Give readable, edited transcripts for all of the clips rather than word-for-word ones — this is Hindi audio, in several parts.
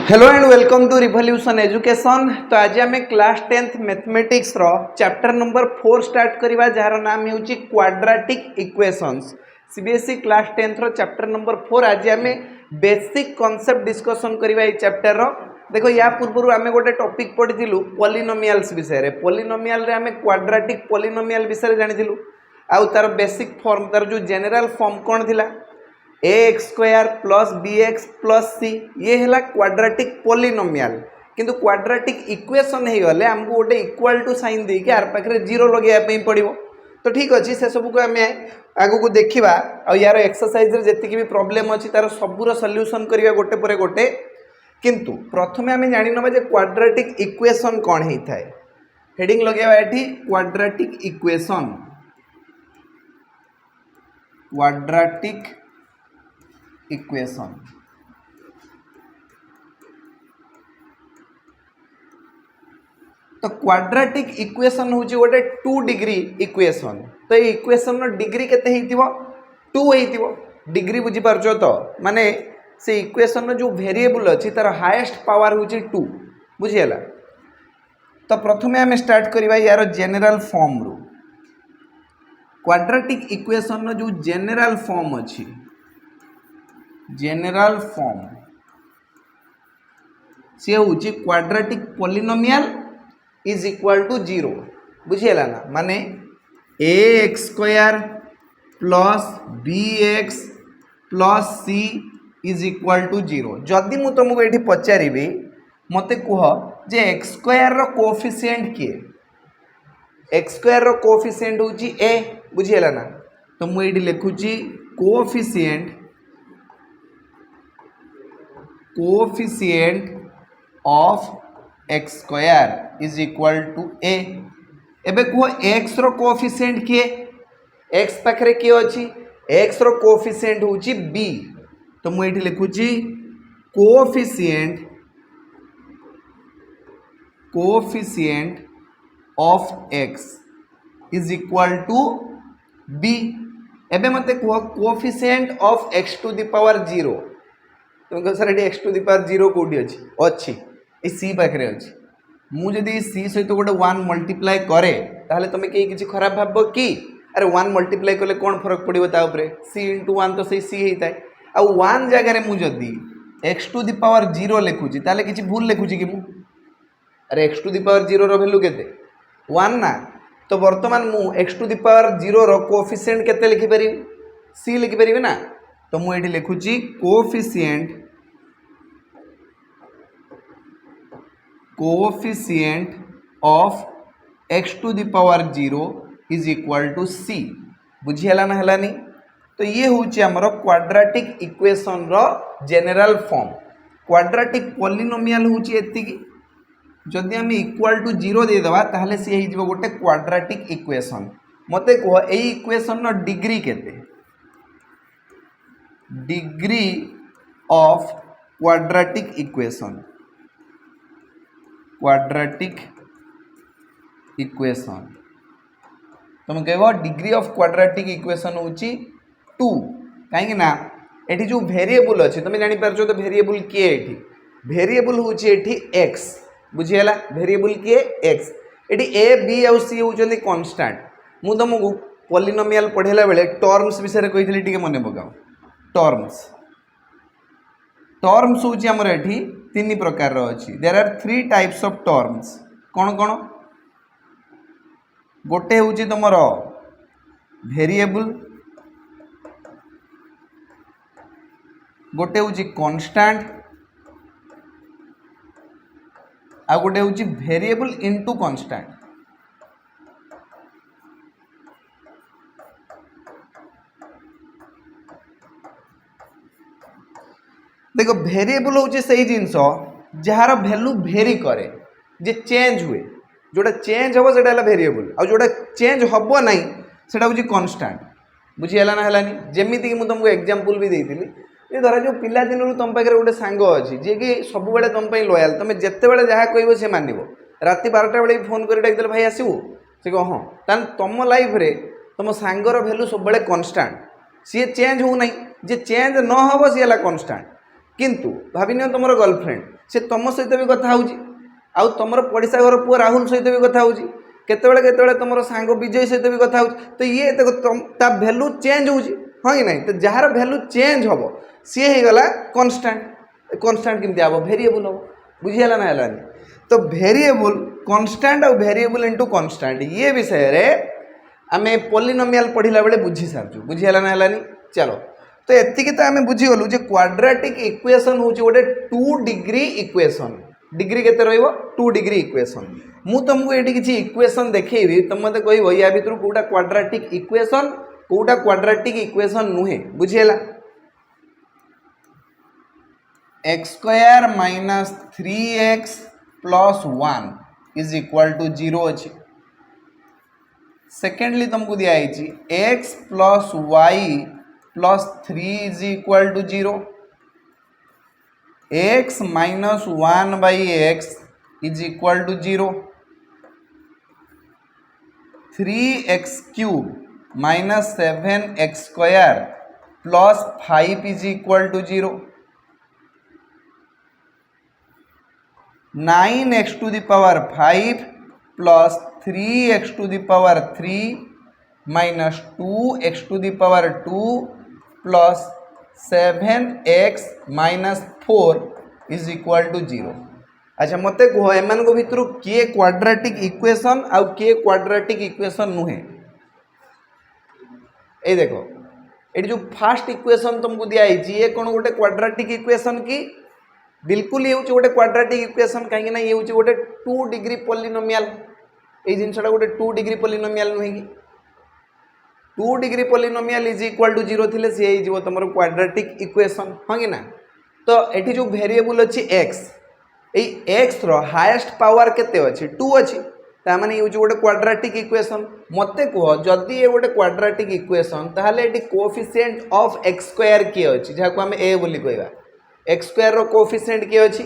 Hello and welcome to revolution education. तो आज आम क्लास 10th मैथमेटिक्स रो चैप्टर नंबर 4 स्टार्ट करवा जार नाम हो quadratic equations. CBSE class 10th रो चैप्टर नंबर 4 आज आम बेसिक कॉन्सेप्ट डिस्कशन करवा चैप्टर रो। देखो या पूर्व आम गोटे टॉपिक पढ़ी पॉलिनोमियल्स विषय। पॉलिनोमियल रे आम क्वाड्रेटिक पॉलिनोमियल विषय जानी आउ तार बेसिक फॉर्म तार जो जनरल फॉर्म कौन थिला ax square plus bx plus c ये है क्वाड्रेटिक पॉलिनोमियल। किंतु क्वाड्रेटिक इक्वेशन हो गले आमको गोटे इक्वल टू साइन दे आर पाखे जीरो लगे पड़ो। तो ठीक अच्छे से सबको आम आग को देखा आ यार एक्सरसाइज जी भी प्रोब्लेम अच्छी तार सबूर सल्यूशन करवा गोटे पर गोटे। किंतु प्रथम आम जाना जे क्वाड्रेटिक इक्वेशन कौन होता है। हेडिंग लगेगा ये क्वाड्रेटिक इक्वेशन। क्वाड्रेटिक इक्वेशन तो क्वाड्रेटिक इक्वेशन हूँ गोटे 2 डिग्री इक्वेशन। तो ये इक्वेशन डिग्री केते हेतिबो 2 हेतिबो। डिग्री बुझी पारछो तो माने से इक्वेशन जो वेरिएबल अच्छी तार हाईएस्ट पावर हूँ 2 बुझीगला। तो प्रथमे आम स्टार्ट करवा यार जनरल फॉर्म रू। क्वाड्रेटिक इक्वेशन जो जनरल फॉर्म अच्छी जनरल फॉर्म सी हूँ quadratic polynomial is equal to 0 बुझीगला ना। माने ax square plus bx plus c is equal to 0। जदि मु तुमको ये पचारि मते कह जे x स्क्वायर रो कोएफिशिएंट किए x स्क्वायर रो कोएफिशिएंट हूँ a बुझीगला ना। तो मु ये लिखुची coefficient of x square is equal to a। एबे कह x रो कोएफिशिएंट किए x पाखरे किए अच्छी x रो कोएफिशिएंट होची b। तो मु एठी लिखुची coefficient of x is equal to b। एबे मते कह coefficient of x to the power 0। तुम कह सर ये x टू द पावर 0 कोठी अछि अछि ए c पाखरे अछि। मु जदि c सहित गोटे 1 मल्टीप्लाई करे ताहले तुम कहीं किसी खराब भाव कि अरे 1 मल्टीप्लाई कले कौन फरक पड़ो ता उपरे c इंटू 1 तो सही c होता है। आ 1 जगह मु जदि x टू द पावर 0 लिखुची ताहले किसी भूल लिखुची कि मु अरे x टू द पावर 0 रो वैल्यू केते 1 ना। तो वर्तमान मु x टू द पावर 0 रो कोएफिशिएंट केते लिखि परिबी c लिखि परिबी ना। तो मु एठी लिखुची coefficient of x to the power 0 is equal to c बुझीगला ना हलानी। तो ये हूँ आमर क्वाड्रेटिक इक्वेशन रो जनरल फॉर्म। क्वाड्रेटिक पॉलिनोमियल हूँ एतिकी जदि आम इक्वल टू 0 देदेबा ताहले सी हो गोटे क्वाड्रेटिक इक्वेशन। मते कह ए इक्वेशन रो डिग्री केते degree of quadratic equation. Quadratic equation तुम कह डिग्री ऑफ क्वाड्रेटिक इक्वेशन हूँ 2 कहीं ना ये जो वेरिएबल अच्छे तुम जापर तो वेरिएबल किए ये वेरिएबल हूँ x बुझीगला। वेरिएबल किए x ये a b आउ c हूँ कन्स्टांट। मु तुमको पॉलिनोमियल पढ़ेला बेले टर्म्स विषय कही टे मन पकाओ। टर्म्स हूँ आमर ये 3 प्रकार अच्छी। There are 3 types of terms. कौन कौन गोटे हूँ तुम वेरिएबल गोटे हूँ कन्स्टांट आ गोटे हूँ वेरिएबल इनटू कन्स्टांट। देखो वेरिएबल हूँ से जिनस जार वैल्यू भेरी करे जे चेंज हुए जोटा चेंज हम से वेरिएबल आ जोटा चेंज हम ना से हूँ कन्स्टांट बुझीगला ना हलानी। जमीती मुझे तुमको एग्जांपल भी देती धर जो पिला दिन तुम पाखे गोटे सांग अच्छी जी कि सब बेले तुम लयाल तुम जिते बड़े जहाँ कह सी मान राति 12टा बेले फोन कर डाक भाई आसबू से कह हाँ ताल तुम लाइफ रे तुम सांगर वैल्यू सब कन्स्टांट सी चेंज हो ना जी चेंज न हम सी है कन्स्टांट। किंतु भाविनियो तुम गर्लफ्रेंड से तुम सहित भी कथा होउची आउ तुम पड़िशा घर पुआ राहुल सहित भी कथा होउची केतेबेले केतेबेले तुम सांग विजय सहित भी कथा होउची तो ये देखो ता वैल्यू चेंज होउची हाँ कि नहीं तो जार वैल्यू चेंज हम सी हो गला कन्स्टांट कन्स्टांट केमती हम भेरिएबल हम बुझीगला ना है तो भेरिएबल कन्स्टांट और भेरिएबल इंटू कन्स्टांट ये विषय रे आम पॉलिनोमियल पढ़ला बेले बुझी सारचु बुझीगला ना है चलो तो एतिक तो आम बुझीगलु जे क्वाड्रेटिक इक्वेशन हूँ गोटे 2 डिग्री इक्वेशन डिग्री केते रहिबो 2 डिग्री इक्वेशन मु तुमको ये किसी इक्वेशन देखी तुम मत कह या भितर कौटा क्वाड्रेटिक इक्वेशन कौटा क्वाड्रेटिक इक्वेशन नुहे बुझीगला x² - 3x + 1 is equal to 0 अच्छी सेकेंडली तुमको दिखाई x + y + 3 is equal to 0 x - 1/x is equal to 0 3x³ - 7x² + 5 is equal to 0 9x⁵ plus 3x⁵ minus 2x⁵ plus 7x minus 4 is equal to 0। अच्छा मत कह एम भितर किए क्वाड्रेटिक इक्वेशन आउ किए क्वाड्रेटिक इक्वेशन नुहे ये देखो ये जो फास्ट इक्वेशन तुमको दिखाई ये कौन गोटे क्वाड्रेटिक इक्वेशन की बिल्कुल ये गोटे क्वाड्रेटिक इक्वेशन कहीं ये गोटे 2 डिग्री पॉलिनोमियल ये जिनसा गोटे 2 डिग्री पॉलिनोमियल नुहे कि 2 degree polynomial is equal to 0 थे सी हो तुम क्वाड्रेटिक इक्वेशन हाँ कि ना तो ये जो वेरिएबल अच्छी एक्स एक्स रो हाईएस्ट पावर केते अच्छी 2 अच्छी ताने ये गोटे क्वाड्रेटिक इक्वेशन मत कह जदि ये गोटे क्वाड्रेटिक इक्वेशन ताहले ये कोएफिशिएंट ऑफ x² किए अच्छी जहाँ को आम ए बोली कहवा x² रो कोएफिशिएंट किए अच्छी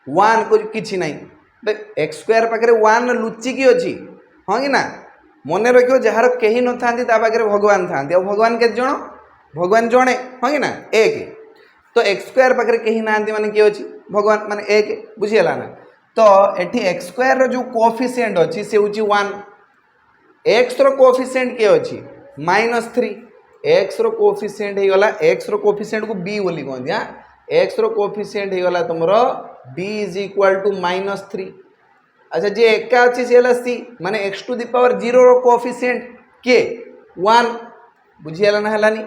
1 को किछि नहीं x² पाखे 1 लुचिकी अच्छी हाँ कि ना मन रखियो जार कहीं न था पाखे भगवान था भगवान के जन भगवान जड़े हाँ कि ना एक तो x² पाखे कहीं ना माने किए अच्छी भगवान माने एक बुझीगला ना तो ये x² रो जो कोएफिशिएंट अच्छी से हूँ 1 x रो कोएफिशिएंट किए अच्छी -3 x रो कोएफिशिएंट हो गला x रो कोएफिशिएंट को b बोली कहते हैं x रो कोएफिशिएंट हो गला तुमरो b इज इक्वल टू -3 अच्छा जे एका अच्छी सी है सी माने x⁴ रो कोएफिशिएंट के 1 बुझीगला ना हलानी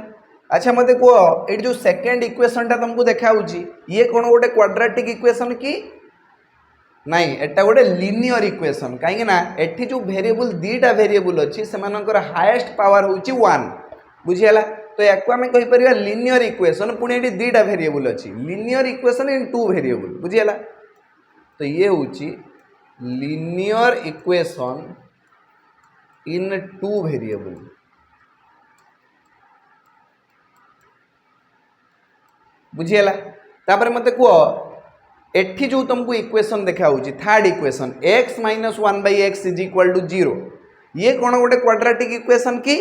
अच्छा मत कह ये जो सेकेंड इक्वेशन टा तुमको देखा ये कौन गोटे क्वाड्रेटिक इक्वेशन की नहीं एटा गोटे लिनियर इक्वेशन कहीं ना एठी जो वेरिएबल दीटा वेरिएबल अच्छी से हाईएस्ट पावर हूँ 1 बुझीगला तो या आम कहीपर लिनियर इक्वेशन पुणी ये दीटा वेरिएबल अच्छी लिनियर इक्वेशन इन 2 वेरिएबल बुझीगला तो ये हूँ लिनियर इक्वेशन इन 2 वेरिएबल बुझीगला तापर मत कह एठी जो तुमको इक्वेशन देखा third equation x - 1/x is equal to 0 ये कौन गोटे क्वाड्रेटिक इक्वेशन की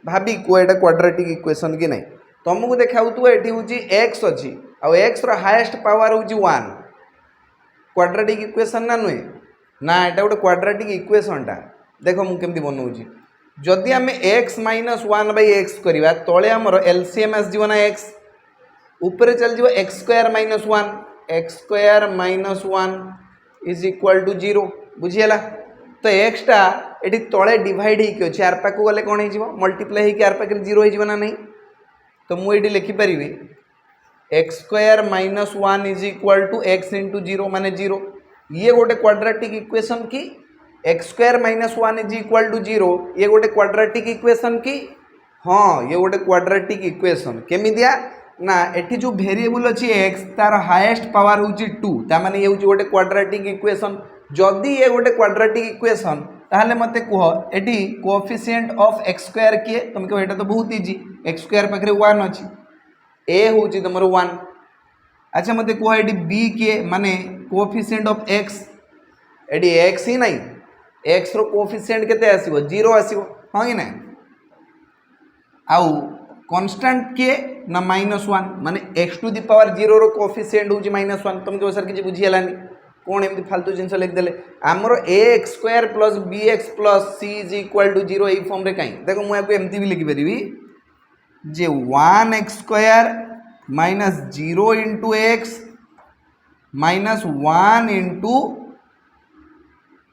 भाभी को एटा क्वाड्रेटिक इक्वेशन की नहीं तुमको देखा ये हूँ x अच्छी आ x रो हाईएस्ट पावर हूँ 1 क्वाड्रेटिक इक्वेशन ना नुहे ना एटा गोटे क्वाड्रेटिक इक्वेशन टा देख मुझे बनाऊँगी जदि आम x - 1/x करवा तले आमर एलसीएम आसो ना x ऊपर चल जाओ x² - 1 इज इक्वल टू 0 बुझीगला तो x टा ये तले डिवाइड होकर आर पाक गले कौन हो मल्टीप्लाई होकर आर पाखे 0 हो ना नहीं तो मुझे लिखिपारि x² - 1 is equal to x × 0 माने 0 ये गोटे क्वाड्रेटिक इक्वेशन की x² - 1 इज इक्वल टू 0 ये गोटे क्वाड्रेटिक इक्वेशन की हाँ ये गोटे क्वाड्रेटिक इक्वेशन केमी दिया ना एठी जो वेरिएबल अच्छी x तार हाईएस्ट पावर हूँ 2 ताने ये गोटे क्वाड्रेटिक इक्वेशन जदि ये गोटे क्वाड्रेटिक इक्वेशन ताहले मते कह एटी कोएफिशिएंट ऑफ x² किए तुम कह एटा तो बहुत इजी x² पाखे 1 अच्छी a हूँ तुम 1 अच्छा मते कह एटी b किए माने coefficient of x eighty x ही नहीं x रो कोएफिशिएंट केते आसीबो 0 आसीबो हाँ कि ना आउ कॉन्स्टेंट किए ना -1 माने x टू द पावर 0 रो कोएफिशिएंट होची -1 तुम जो सर कि बुझियलानी कोन एमती फालतू जिंस लिख देले हमरो ax square plus bx plus c is equal to 0 एई फॉर्म रे काई देखो मु आपको एमती भी लिखि परिबी जे 1x square minus 0 into x minus 1 into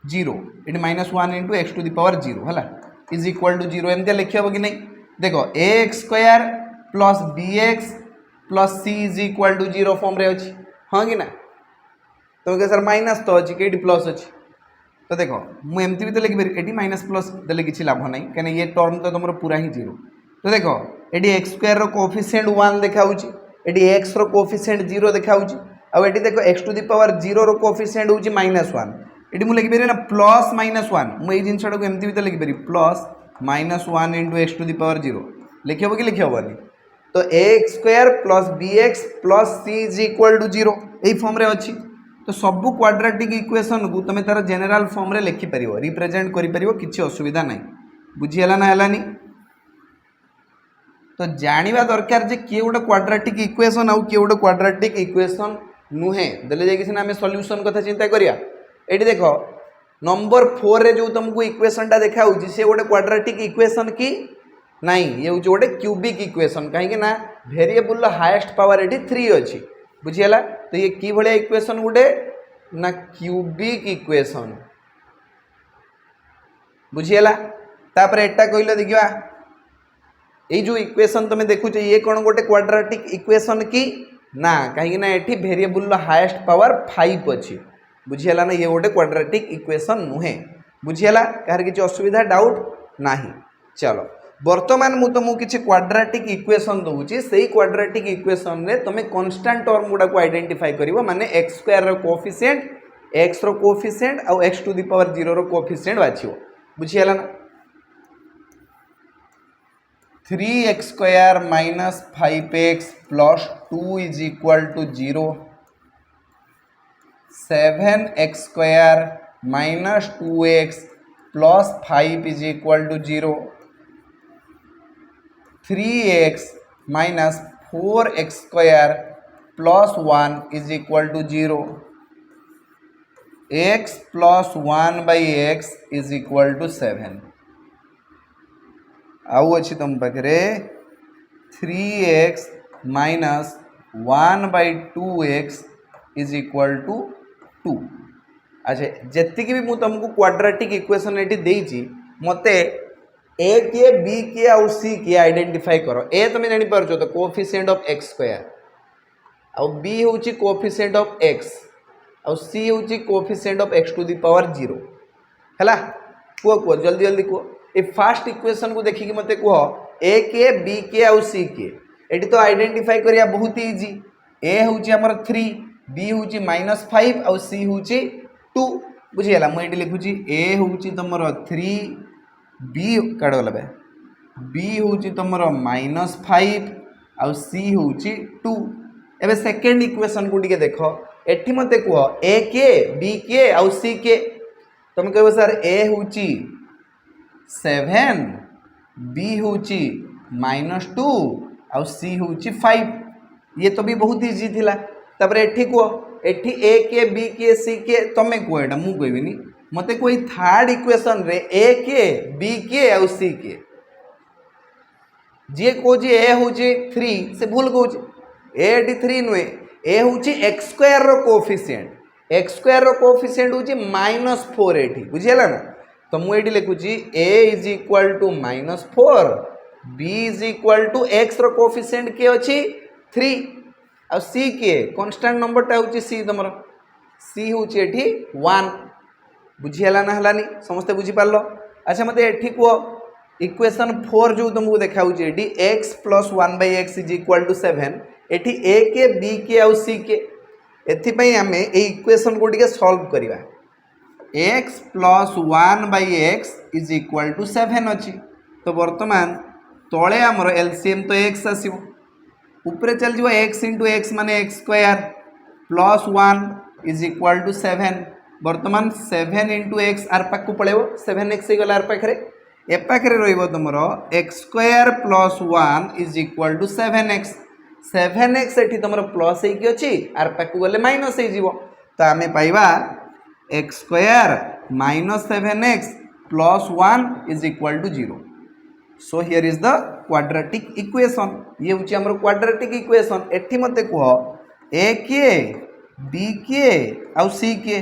0 इट -1 into x to the power 0 हला इज इक्वल टू 0 एमती लिखि हबो कि नहीं देखो ax square plus bx plus c is equal to 0 form रे अछि हां कि ना तो के सर माइनस तो अछि के प्लस अछि तो देखो मु एमती भी तो लिखि एटी माइनस प्लस देले किछि लाभ नहीं कने ये टर्म तो तुमरो पूरा ही 0 तो देखो एटी x स्क्वायर रो कोएफिशिएंट 1 देखाउछि एटी x रो कोएफिशिएंट 0 देखाउछि आ एटी देखो x टू द पावर 0 रो कोएफिशिएंट होछि -1 एटी मु लिखि पेरे ना प्लस -1 मु ए जिंसडा को एमती भी तो लिखि पेरि plus -1 into x to the power 0 लिखिबो कि लिखिबोनी तो ax square plus bx plus c is equal to 0 एई फॉर्म रे अछि तो सबु क्वाड्रेटिक इक्वेशन को तुम तार जनरल फॉर्म रे लिखि परिवो रिप्रेजेंट करि परिवो किछि असुविधा नै बुझियला ना हलानी तो जानिबा दरकार जे के गोटे क्वाड्रेटिक इक्वेशन आउ के गोटे क्वाड्रेटिक इक्वेशन नुहे देले जे किछि ना हमें सॉल्यूशन कथा चिंता करिया एठी देखो नंबर 4 रे जो तुमको इक्वेशन टा देखा होची से गोटे क्वाड्रेटिक इक्वेशन की नहीं ये होची गोटे क्यूबिक इक्वेशन काहे कि ना वेरिएबल हाईएस्ट पावर एठी 3 अछि बुझियला तो ये की भले इक्वेशन गोटे ना क्यूबिक इक्वेशन बुझियला तापर एटा कहलो देखिबा ए जो इक्वेशन तुम देखु ये कौन गोटे क्वाड्रेटिक इक्वेशन की ना कहीं ना एठी वेरिएबल हाईएस्ट पावर 5 अछि बुझियला ना ये गोटे क्वाड्रेटिक इक्वेशन नुहे बुझियला कार किछि असुविधा डाउट नाही चलो वर्तमान मु तुमको किछि क्वाड्रेटिक इक्वेशन दउछि सेही क्वाड्रेटिक इक्वेशन रे तुम कांस्टेंट टर्म गुडा को आइडेंटिफाई करिवो माने x स्क्वायर रो कोएफिशिएंट x रो कोएफिशिएंट और x टू द पावर 0 रो कोएफिशिएंट बाछिवो बुझियला ना 3x square minus 5x plus 2 is equal to 0 7x square minus 2x plus 5 is equal to 0 3x minus 4x square plus 1 is equal to 0 x plus 1 by x is equal to 7 आउ अच्छी तुम पाखे 3x minus 1 by 2x is equal to 2 अच्छा जेतिक भी मुझे तुमको क्वाड्रेटिक इक्वेशन ये देती मते ए किए बी किए आउ सी किए आइडेंटिफाई करो ए तुम जानी पारछ तो कोएफिशिएंट ऑफ x स्क्वायर आउ बी होची कोएफिशिएंट ऑफ x आउ सी होची coefficient of x to the power 0 हैला को जल्दी जल्दी को ए फर्स्ट इक्वेशन को देखि कि मते को ए के बी के आउ सी के एटी तो आइडेंटिफाई करिया बहुत इजी ए होची हमर 3 बी होची -5 आउ सी होची 2 बुझियला म एटी लिखुची ए होची तमरो 3 बी काढ गला बे बी होची तमरो -5 आउ सी होची 2 एबे सेकंड इक्वेशन को टिके देखो एठी मते को ए के बी के आउ सी के तुम कहबो सर ए होची 7 बी होची -2 आउ सी होची 5 ये तो भी बहुत इजी थिला तबरे एठी को एठी ए के बी के सी के तमे को एटा मु कहबिनी मते कोई थर्ड इक्वेशन रे ए के बी के आउ सी के जे को जे ए होची 3 से भूल को ए एटी 3 नुए ए होची x स्क्वायर रो कोएफिशिएंट x स्क्वायर रो कोएफिशिएंट होची -4 एठी बुझियला ना तो मु एटी लिखुची a is equal to -4 b is equal to x रो कोएफिशिएंट के अछि 3 आ c के कांस्टेंट नंबर टा होची c तमरो c होची एठी 1 बुझियला ना हलानी समस्त बुझि पारलो अच्छा मते एठी को इक्वेशन 4 जो तुमको देखा होची एठी x + 1/x is equal to 7 एठी a के b के आउ c के एथि पई हमें ए इक्वेशन को टिके सॉल्व करिवा x + 1/x is equal to 7 अछि तो वर्तमान तळे हमर एलसीएम तो x आसीबो ऊपर चल जीव x * x माने x square plus 1 is equal to 7 वर्तमान 7 * x आर पाक को पळेबो 7x गला आर पाखरे ए पाखे रहिबो तुमरो x square plus 1 is equal to 7x 7x एठी तुमरो प्लस हे कि अछि आर पाखु गले माइनस हे जीवो तो आमे पाइबा x square minus 7x plus 1 is equal to 0 so here is the quadratic equation ये होची हमर क्वाड्रेटिक इक्वेशन एठी मते कहो a के b के आ c के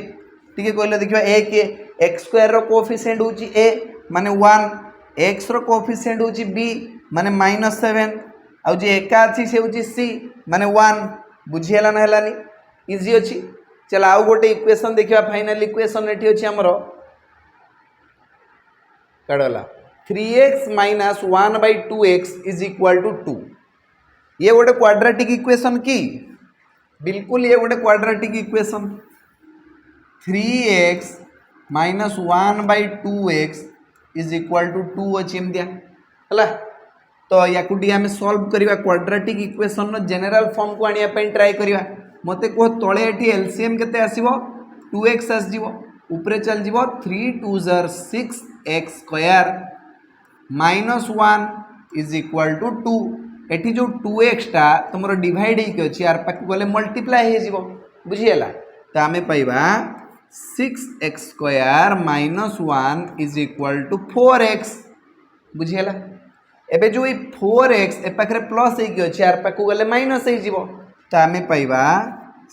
ठीक है कहले देखिबा a के x स्क्वायर रो कोएफिशिएंट होची a माने 1 x रो कोएफिशिएंट होची b माने -7 आ जे एका अछि से होची c माने 1 बुझियला न हलानी इजी अछि चल आउ गोटे इक्वेशन देखिबा फाइनल इक्वेशन एठी अछि हमरो कड़ला 3x - 1/2x is equal to 2 ये गोटे क्वाड्रेटिक इक्वेशन की बिल्कुल ये गोटे quadratic equation 3x - 1/2x is equal to 2 अछि एमदिया हला तो या कुडी हमें सॉल्व करिवा क्वाड्रेटिक इक्वेशन नो जनरल फॉर्म को आनिया पई ट्राई करिवा मते को तळे एठी एलसीएम केते आसीबो 2x आस जीवो ऊपरे चल जीवो 3 2 6x square -1 is equal to 2 एठी जो 2x टा तुमरो डिवाइड हे के अछि आर पाक गले मल्टीप्लाई हे जीवो बुझियला त हमें पाइबा 6x square -1 is equal to 4x बुझियला एबे जो 4x ए पाखरे प्लस हे के अछि आर पाक गले माइनस हे जीवो त हमें पाइबा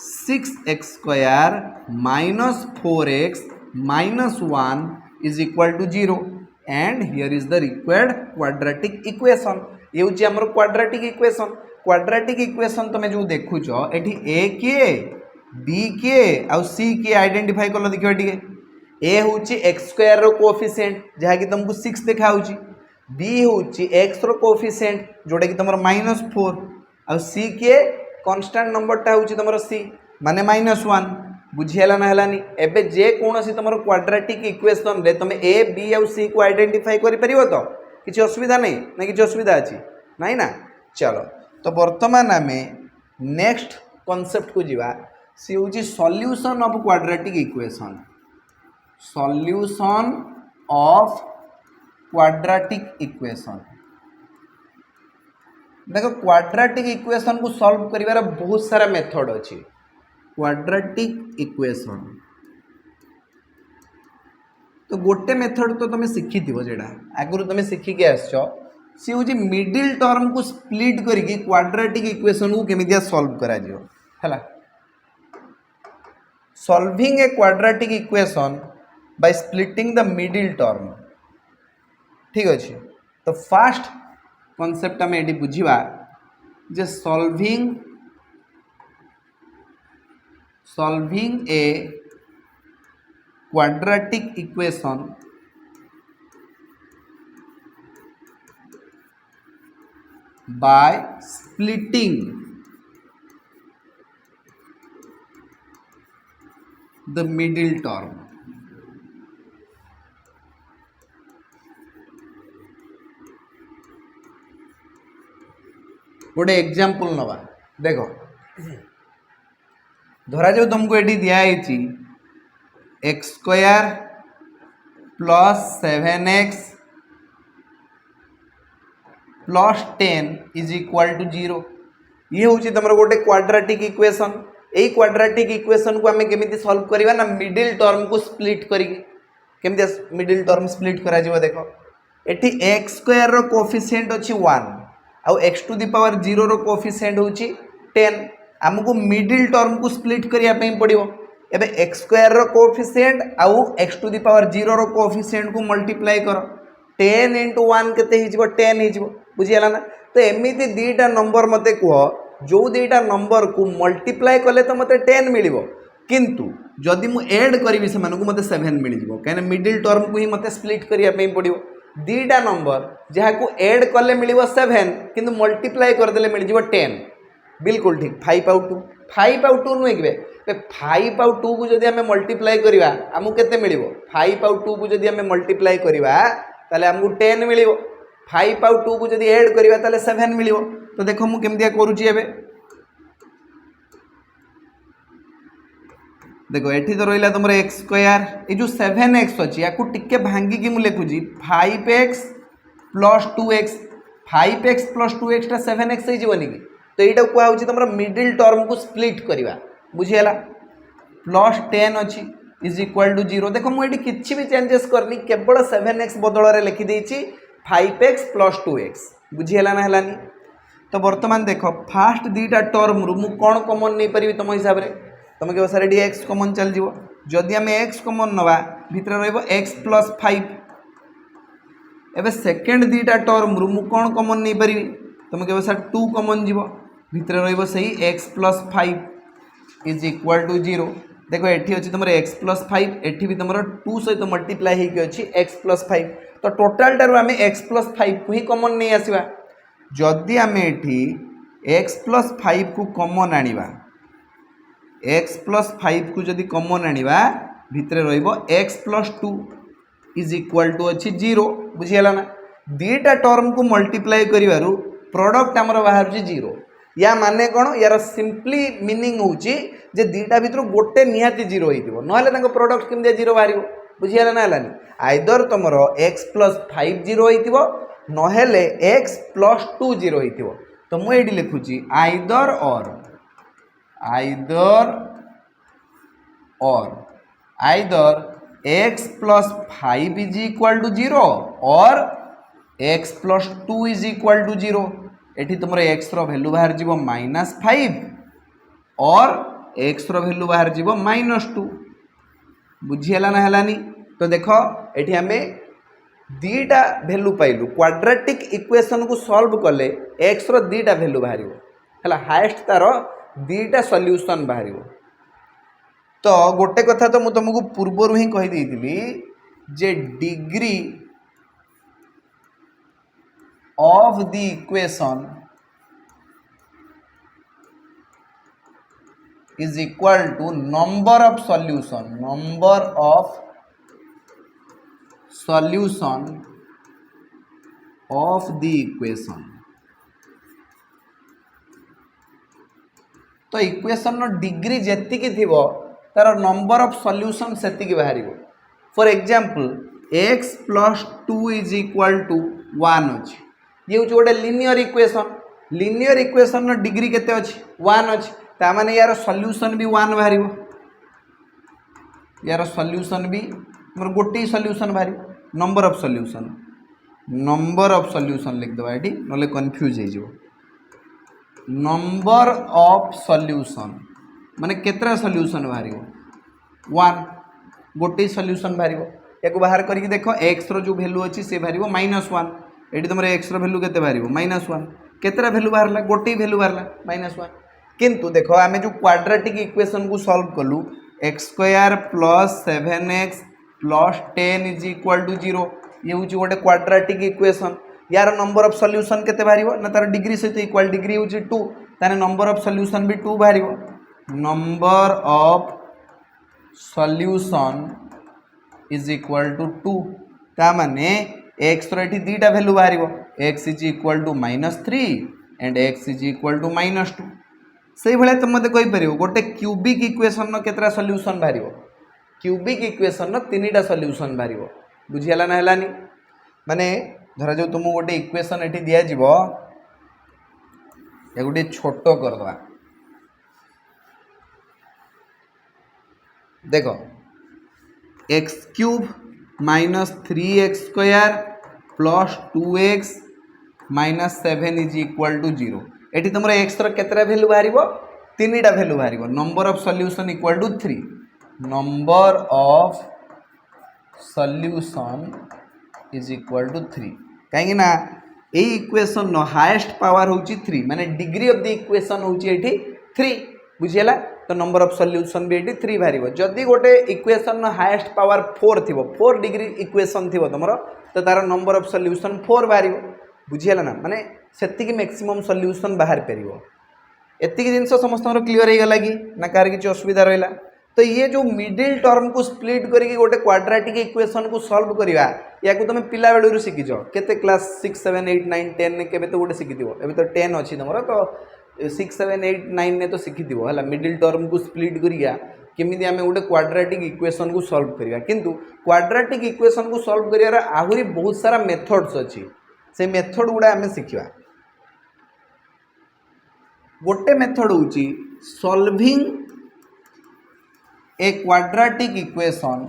6x square -4x -1 is equal to 0 and here is the required quadratic equation ये होची हमर क्वाड्रेटिक इक्वेशन तमे जो देखु छ एठी a के b के आ c के आइडेंटिफाई करलो देखियो एठी a होची x स्क्वायर रो कोएफिशिएंट जहा कि तुमको 6 देखा होची b होची x रो कोएफिशिएंट जोडा कि तमर -4 आ c के कांस्टेंट नंबर टा होची तमर c माने -1 बुझियला ना हलानी एबे जे कोनोसी तमर क्वाड्रेटिक इक्वेशन रे तमे a b और c को आइडेंटिफाई करि परिबो तो किछि असुविधा नै ना किछि असुविधा अछि नै ना चलो तो वर्तमान हमें नेक्स्ट कांसेप्ट को जीवा सी होची solution of quadratic equation solution of quadratic equation देखो क्वाड्रेटिक इक्वेशन को सॉल्व करिवार बहुत सारा मेथड अछि क्वाड्रेटिक इक्वेशन तो गोटे मेथड तो तुम शिखी थी जेड़ा आगुरी तुम शिखिक आस सी हूँ मिडिल टर्म को स्प्लिट करके क्वाड्रेटिक इक्वेशन को केमितिया सॉल्व करा जियो हैला solving a quadratic equation by splitting the middle term ठीक अच्छे तो फास्ट कॉन्सेप्ट आम ये बुझा जे solving a quadratic equation by splitting the middle term गोटे एग्जांपल नवा देखो धरा जाऊ तुमको ये दिखाई x square plus 7x plus 10 is equal to 0 ये हूँ तुम गोटे क्वाड्रेटिक इक्वेशन यही क्वाड्रेटिक इक्वेशन को आम केमी सॉल्व करवा ना मिडिल टर्म को स्प्लिट करके मिडिल टर्म स्प्लिट करा देखो ये एक्स स्क्वायर रो कोएफिशिएंट अच्छी 1 आउ x टू द पावर 0 रो कोएफिशिएंट होची 10 हमको मिडिल टर्म को स्प्लिट करिया पे पड़िबो एबे x स्क्वायर रो कोएफिशिएंट आउ x टू द पावर 0 रो कोएफिशिएंट को मल्टीप्लाई करो 10 * 1 केते हिजबो 10 हिजबो बुझियला ना तो एमिति दीटा नंबर मते कह जो दीटा नंबर को मल्टीप्लाई कले तो मते 10 मिलिबो किंतु जदि मु ऐड करिवि से मानको मते 7 मिल जिवो काने मिडिल टर्म को ही मते स्प्लिट करिया पे पड़िबो दीटा नंबर जहाँ को ऐड कले मिल 7 किंतु मल्टीप्लाई करदे मिल 10 बिल्कुल ठीक 5 आउ 2 नुहे कि 5 आउ 2 को जदि आम मल्टीप्लाई करवा आमको केते मिलिबो 5 आउ 2 को जदि आम मल्टीप्लाई करवा ताले आमको 10 मिलिबो 5 आउ 2 को जदि ऐड करवा ताले 7 मिलिबो तो देखो मु केमदिया करूची एबे देखो एठी तो रहिला तुमर एक्स स्क्वायर ए जो 7x अछि याकू टिके भांगी की मु लिखुजी 5x plus 2x 5x plus 2x टा 7x हो जीवनी की तो एटा को होची तुमर मिडिल टर्म को स्प्लिट करबा बुझियला प्लस 10 अछि इज इक्वल टू 0 देखो मु एठी किछि भी चेंजेस करनी केवल 7x बदल रे लिखि देछि 5x प्लस 2x बुझियला ना हलानी तो वर्तमान देखो फास्ट दीटा टर्म रु मु कोन कॉमन नै परिबी तुम हिसाब रे तुम के सारे x कॉमन चल जीवो जदि हमें x कॉमन नवा भितर रहइबो x प्लस 5 एबे सेकंड दीटा टर्म रु मु कोन कॉमन नै परिबी तुम के सारे 2 कॉमन जीवो भितर रहइबो सही x plus 5 is equal to 0 देखो एठी अछि तुमर x प्लस 5 एठी भी तुमर 2 सहित मल्टीप्लाई हे के अछि x प्लस 5 तो टोटल टारु हमें x प्लस 5 को ही कॉमन नै आसीबा जदि हमें एठी x प्लस 5 को कॉमन आनिबा x प्लस 5 को जदि कॉमन आनिबा भितर रहइबो x plus 2 is equal to अछि 0 बुझियला ना दीटा टर्म को मल्टीप्लाई करिवारु प्रोडक्ट हमर बाहर छी 0 या माने कोन यार सिंपली मीनिंग होची जे दीटा भितर गोटे निहाती 0 होइतिबो नहले ताको प्रोडक्ट किम दे 0 बाहरिबो बुझियला ना हलानी आइदर तमरो x प्लस 5 0 होइतिबो नहले x प्लस 2 0 होइतिबो तो मु एडी लिखुची either or either x plus 5 is equal to 0 or x plus 2 is equal to 0 एठी तुमरो x रो वैल्यू बाहर जीवो -5 और x रो वैल्यू बाहर जीवो -2 बुझियला ना हलानी तो देखो एठी हमें दीटा वैल्यू पाइलु क्वाड्रेटिक इक्वेशन को सॉल्व कले x रो दीटा वैल्यू बाहरिबो हला हाईएस्ट तारो दीटा सॉल्यूशन बाहरिबो तो गोटे कथा तो मु तुमको पूर्वर ही कहि देइतिली जे degree of the equation is equal to number of solution of the equation तो इक्वेशन नो डिग्री जेतिकी थिबो तार नंबर ऑफ सॉल्यूशन सेतिकी बाहरिबो for example x plus 2 is equal to 1 अछि ये होची गोटे लीनियर इक्वेशन नो डिग्री केते अछि 1 अछि ता माने यार सॉल्यूशन भी 1 बाहरिबो यार सॉल्यूशन भी मोर गोटे सॉल्यूशन बाहरिबो नंबर ऑफ सॉल्यूशन लिख दबा एठी नले कंफ्यूज हे जिवो नंबर ऑफ सॉल्यूशन माने केतरा सॉल्यूशन बाहरिबो 1 गोटे सॉल्यूशन बाहरिबो एको बाहर करिक देखो x रो जो वैल्यू अछि से बाहरिबो -1 एठी तमरे x रो वैल्यू केते बाहरिबो -1 केतरा वैल्यू बाहरला गोटे वैल्यू बाहरला -1 किंतु देखो आमे जो क्वाड्रेटिक इक्वेशन को सॉल्व कलु x² + 7x + 10 is equal to 0 ये होची गोटे क्वाड्रेटिक इक्वेशन यार नंबर ऑफ सॉल्यूशन केते बाहरिबो ना तार डिग्री सहित इक्वल डिग्री होची 2 ताने नंबर ऑफ सॉल्यूशन भी 2 बाहरिबो number of solution is equal to 2 ता माने x रो एठी दीटा वैल्यू बाहरिबो x is equal to -3 and x is equal to -2 सेही भले तुम मते कहि परिबो गोटे क्यूबिक इक्वेशन नो केतरा सॉल्यूशन बाहरिबो क्यूबिक इक्वेशन नो तीनटा सॉल्यूशन बाहरिबो बुझियला ना हलानी माने धरा जो तुम गोटे इक्वेशन एठी दिया जीवो ए गोटे छोटो कर दवा देखो x³ - 3x² + 2x - 7 is equal to 0 एठी तुमरा x रो केतरा वैल्यू बाहरिबो तीनटा वैल्यू बाहरिबो number of solution equal to 3 number of solution is equal to 3 कहीं ना ए इक्वेशन नो हाईएस्ट पावर होची 3 माने डिग्री ऑफ द इक्वेशन होची एठी 3 बुझियला तो नंबर ऑफ सॉल्यूशन भी एठी 3 बाहरिबो जदी गोटे इक्वेशन नो हाईएस्ट पावर 4 थिबो 4 डिग्री इक्वेशन थिबो तमरो तो तार नंबर ऑफ सॉल्यूशन 4 बाहरिबो बुझियला ना माने सेति की मैक्सिमम सॉल्यूशन बाहर परिबो एति की जिंस समस्त क्लियर हे गला कि ना कार किछ असुविधा रहला तो ये जो मिडिल टर्म को स्प्लिट करके गोटे क्वाड्रेटिक इक्वेशन को सॉल्व करिवा या को तुम पिला बेलू शिखिज केते क्लास 6 7 8 9 10 ने केबे तो गोटे शिखिथिबो एबे तो 10 अछि तमरो तो 6 7 8 9 ने तो शिखिथिबो हला मिडिल टर्म को स्प्लिट करिया केमिति आमे गोटे क्वाड्रेटिक इक्वेशन को सॉल्व करिया किंतु क्वाड्रेटिक इक्वेशन को सॉल्व करियार आहुरी बहुत सारा मेथड्स अछि से मेथड गुडा आमे सिखिबा गोटे मेथड होची solving a quadratic equation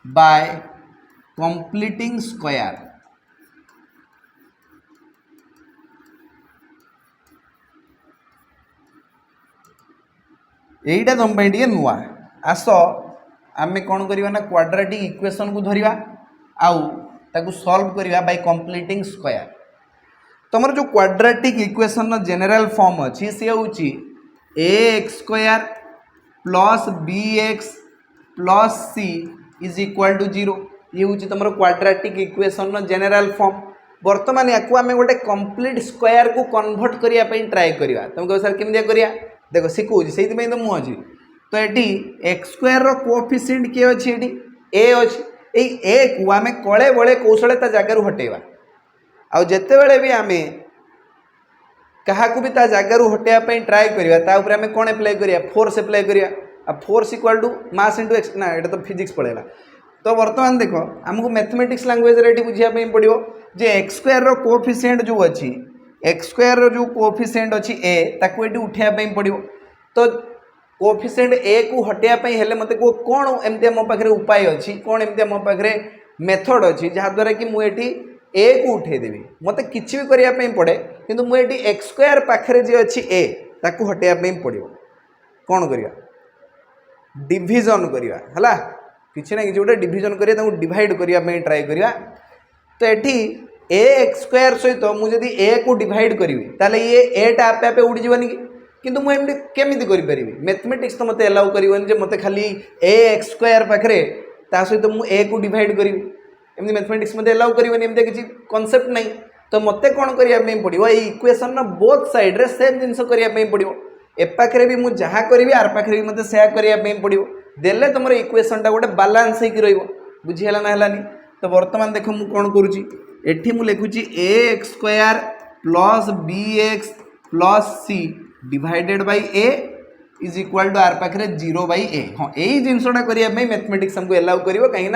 by completing square यहीटा तुम टे नुआ आस आमे कौन करवा ना क्वाड्रेटिक इक्वेशन को धरिबा आउ ताकू सॉल्व करवा बाय कंप्लीटिंग स्क्वायर तुमर जो क्वाड्रेटिक इक्वेशन जनरल फॉर्म अच्छी सी हूँ a x square plus b x plus c is equal to 0 ये हूँ तुम क्वाड्रेटिक इक्वेशन जनरल फॉर्म बर्तमान या आम गोटे कंप्लीट स्क्वायर को कन्वर्ट करने ट्राए करवा तुम कह सर केमी करिया देख शिखुची से तो मुझे तो ये एक्स स्क्वायर कोएफिशिएंट किए अच्छी ए अच्छी ए को आम कले बड़े कौशल जगार हटेवा आउ जिते बड़े भी आम क्या भी जगार हटेवाई ट्राए करवा आम कौन एप्लाय करिया फोर्स एप्लाय करिया force equal to mass into x ना ये तो फिजिक्स पड़ेगा तो बर्तमान देख आमको मैथमेटिक्स लैंग्वेज ये बुझापी पड़ो जे एक्स स्क्वायर कोएफिशिएंट जो अच्छी एक्स स्क्वायर जो कोएफिशिएंट अच्छी ए ताकू ये उठापी पड़ो तो कोएफिशिएंट ए को हटापी हेले मत कौन एमती मो पाखे उपाय अच्छी कौन एमती मो पाखे मेथड अच्छी जहाद्वारा कि मुझे ए को उठेदेवी मत किसी भी करने पड़े किंतु मुझे एक्स स्क्वायर पाखे जी अच्छी ए ताकू हटापी पड़ो कौन करवा डिविजन करवा है किसी ना कि गोटे डिविजन करिया डिवाइड करने ट्राए करवा तो ये ए एक्स स्क्वायर सहित मुझे ए को डिवाइड करी ताले ये एटा आपे आपे उड़ी जीवनी किंतु मुझे केमिति करि परिबी मैथमेटिक्स तो मते अलाउ करिवनी जे मते खाली ए एक्स स्क्वायर पाखरे ता सहित मु ए को डिवाइड करी एमती मैथमेटिक्स मते अलाउ करिवनी एमते किछि कांसेप्ट नहीं तो मते कोन करिया पे पड़िवो ए इक्वेशन ना बोथ साइड रे सेम जिंस करिया पे पड़िवो ए पाखरे भी मु जहा करबी आर पाखरे भी मते सेया करिया पे पड़िवो देले तुमर इक्वेशन टा गोटे बैलेंस हे कि रहइबो बुझी हला ना हलानी तो वर्तमान देखो मु कोन करूची एठी मु लिखुची a x square plus b x plus c divided by a is equal to आर पाखे 0 बाय ए हाँ यही जिनसटा करने मैथमेटिक्स हमको एलाउ कर कहीं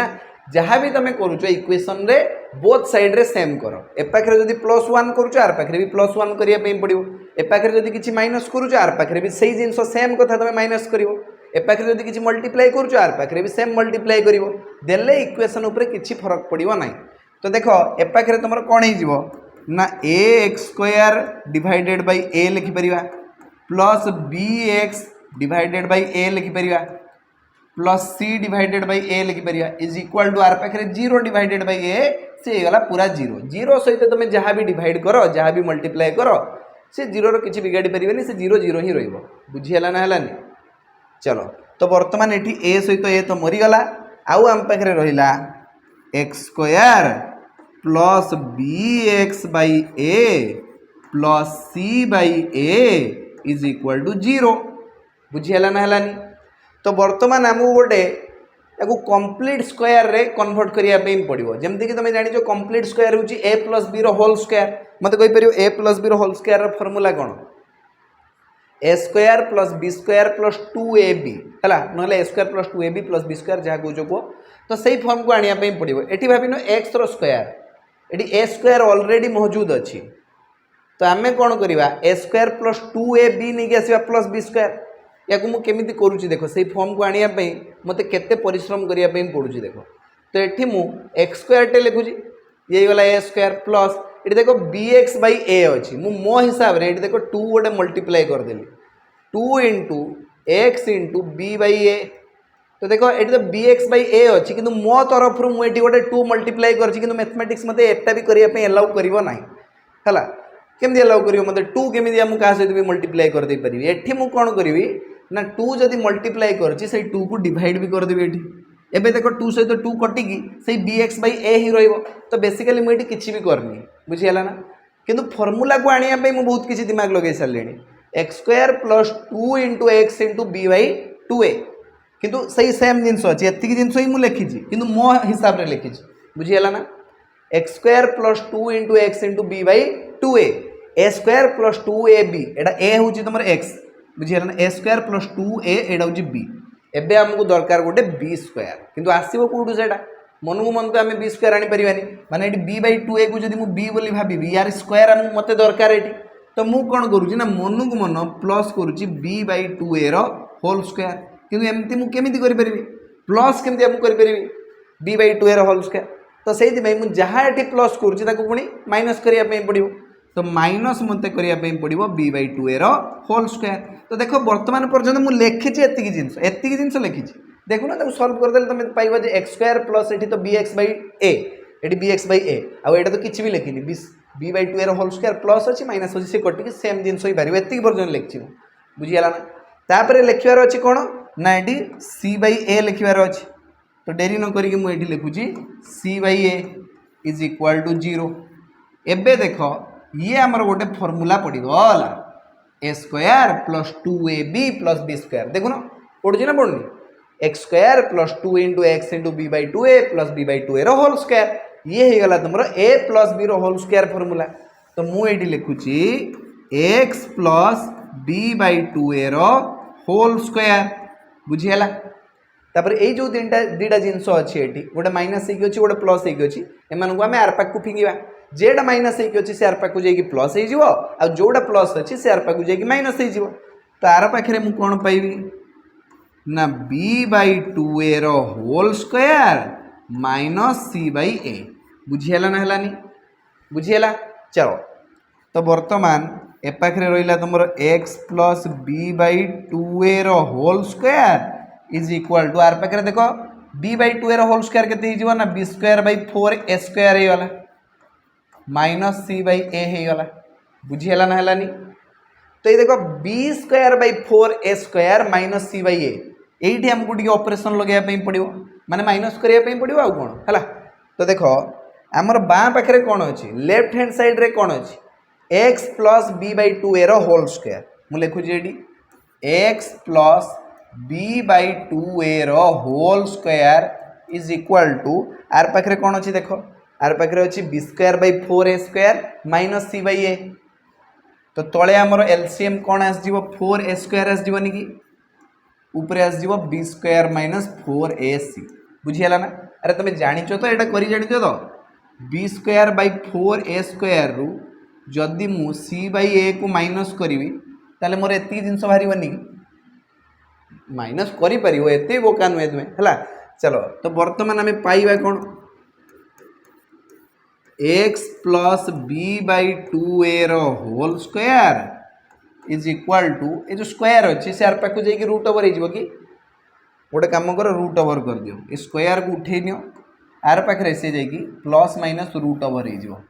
जहाँ भी तुम करुच इक्वेशन रे बोथ साइड रे सेम कर ए पाखे जब +1 करुच आर पाखे भी +1 करने पड़ो ए पाखे जब किसी माइनस करुच आर पाखे भी सही जिनस सेम कथा तुम माइनस कर ए पाखे जब किसी मल्टीप्लाई करुच आर पाखे भी सेम मल्टीप्लाई कर देले इक्वेशन उपर किसी फरक पड़ो ना तो देख ए पाखे तुम कौन हो ना a x square divided by a लिखिपर plus b x divided by a लिखिपर plus c divided by a लिखिपर इज इक्वल टू आर पाखे 0 डिवाइडेड बाय ए से गला पूरा 0 सहित तुम जहाँ भी डिवाइड कर जहाँ भी मल्टीप्लाई कर से 0 किसी बिगाड़ी पारे से 0 ही रुझीगला ना है चलो तो बर्तमान ये ए सहित ए तो मरीगला आउ आम पाखे रहा x square plus b x by a plus c by a is equal to 0 बुझीगला ना है तो बर्तमान आमको गोटे या कंप्लीट स्क्वायर रे कन्वर्ट करने पड़ो जमती कि तुम जान कंप्लीट स्क्वायर हूँ a plus b whole square मत कहीपर a plus b whole square formula कौन a square plus b square plus 2ab है ना a square plus 2ab plus b square जहाँ कौच कह तो सही फर्म को आने पड़ो ये भाव एक्स स्क्वायर ये ए स्क्वायर ऑलरेडी मौजूद अच्छी तो आम कौन करवा ए स्क्वायर प्लस 2ab नहीं आसवा प्लस बी स्क्वायर या मुझे करुँच देख से फर्म को आने मत केते परिश्रम करने पड़ू देख तो ये मुझे एक्स स्क्वायर टे लिखुची ये गला ए स्क्वायर प्लस ये देख बी एक्स बै ए अच्छी मो हिसाब से ये देख 2 गोटे मल्टीप्लाई करदेली 2 into x into b by a तो देख ये तो बी एक्स बै ए अच्छी कि मो तरफ मुझे गोटे 2 मल्टीप्लाई कर मैथमेटिक्स मत एटा भी करने एलाउ करना है केमती एलाउ कर मतलब 2 केमी आम क्या सहित भी मल्टीप्लाई करदे पारि एठी मु कौन करी ना 2 जदि मल्टीप्लाई करछि से 2 को डिवाइड भी करदेबी एठी एबे देखो 2 सहित 2 कटिकी से बी एक्स बै ए ही रहिबो तो बेसिकली मुझे किसी भी करनी बुझीगला ना किंतु फर्मूला को आने मैं बहुत किसी दिमाग लगे सारे x square plus 2 into x into b by 2a किंतु सही सेम जिनस अच्छी एतिक जिनस ही मुझे लिखी किंतु मो हिसाब से लिखी बुझीगला ना x square plus 2 into x into b by 2a a square plus 2ab एटा ए हूँ तुम एक्स बुझीगला ना ए स्क्वायर प्लस 2a एटा हूँ बी एबे आमको दरकार गोटे बी स्क्वायर किंतु आसो कौटू से मन को मन तो आम बी स्क्वायर आनीपारानी माने बी बै 2a को जब बी बोली भावी यार स्क्वायर मत दरकार ये तो मुझे कौन करुँच ना मन को मन plus करुँच B by 2a whole square किंतु एमती मुझे केमी करी प्लस केमती करी B by 2a whole square तो से मुझे जहाँ ये प्लस करुँच पुणी माइनस करने पड़ो तो माइनस मत करने पड़ो B by 2a whole square तो देख बर्तमान पर्यटन मुझे लिखी एतिक जिन लिखी देखो ना सल्व करदे तुम पाइब जे एक्स स्क्वायर प्लस ये तो बी एक्स बै ए ये बी एक्स बै ए आटा तो किसी भी लिखिनी B by 2a whole square plus अच्छी माइनस अच्छी से कटिक सेम जिनस हो पार एतिक पर्यटन लिखी बुझीगला ना तापर लिखार अच्छी कौन ना ये सी बै ए लिखार अच्छी तो डेरी न करी मुझे लिखुची c by a is equal to 0 एबे देख ये आमर गोटे फर्मूला पड़गला a square plus 2ab plus b square देखो ना पड़ू ना पड़नी x square plus 2 into x into b by 2a plus b by 2a whole square ये हो गला तुम a plus b whole square formula तो मुझे लिखुची x plus b by 2a whole square बुझीगला तापर ये जो दीटा जिनस अच्छी ये गोटे माइनस होगी अच्छी गोटे प्लस होगी अच्छी एम आम आर पाक फिंगा जेटा माइनस होगी अच्छी से आर पाक जाकि प्लस हो जोटा प्लस अच्छी से आर पाक जाकि माइनस हो तो आर पाखे मुझे कौन पाइबी ना B by 2a whole square minus c by ए बुझीगला ना है बुझीगला चलो तो बर्तमान ए पाखे रहा तुम x plus b by 2a whole square is equal to आर पाखे देख b by 2a whole square के ना b square by 4a square होगला माइनस सी बै ए होगला बुझीगला ना है तो ये देखो b square by 4a square minus c by a यही आमको टी ऑपरेशन लगाई पड़ो माने माइनस करने पड़ो आ कौन है तो देख आमर बाँ पाखे कौन अच्छी लेफ्ट हैंड साइड रे कौन अच्छी x plus b by 2a whole square मुझे लिखुची ये x plus b by 2a whole square is equal to आर पाखे कौन अच्छी देख आर पाखे अच्छी b square by 4a square minus c by a तो तले आमर एलसीएम कौन आसो 4a स्क्वायर आसनी कि ऊपर आसो बी स्क्वायर माइनस 4ac बुझीगला ना अरे तुम जाच तो यहाँ कर जाच तो b square by 4a square रु जदि मु सी बै ए को माइनस करी ताले मोर एति जिनस बाहरनी माइनस कर एत बोका नुहे तुम्हें है चलो तो बर्तमान आम पाइबा कौन x plus b by 2a whole square is equal to ये जो स्क्वायर अच्छी से आर पाक जाकि रूट ओवर हो कि गोटे कम कर रूट ओवर कर दियो ये स्क्वायर को उठे नियो आर पाखे से जाकि प्लस माइनस रूट ओवर हो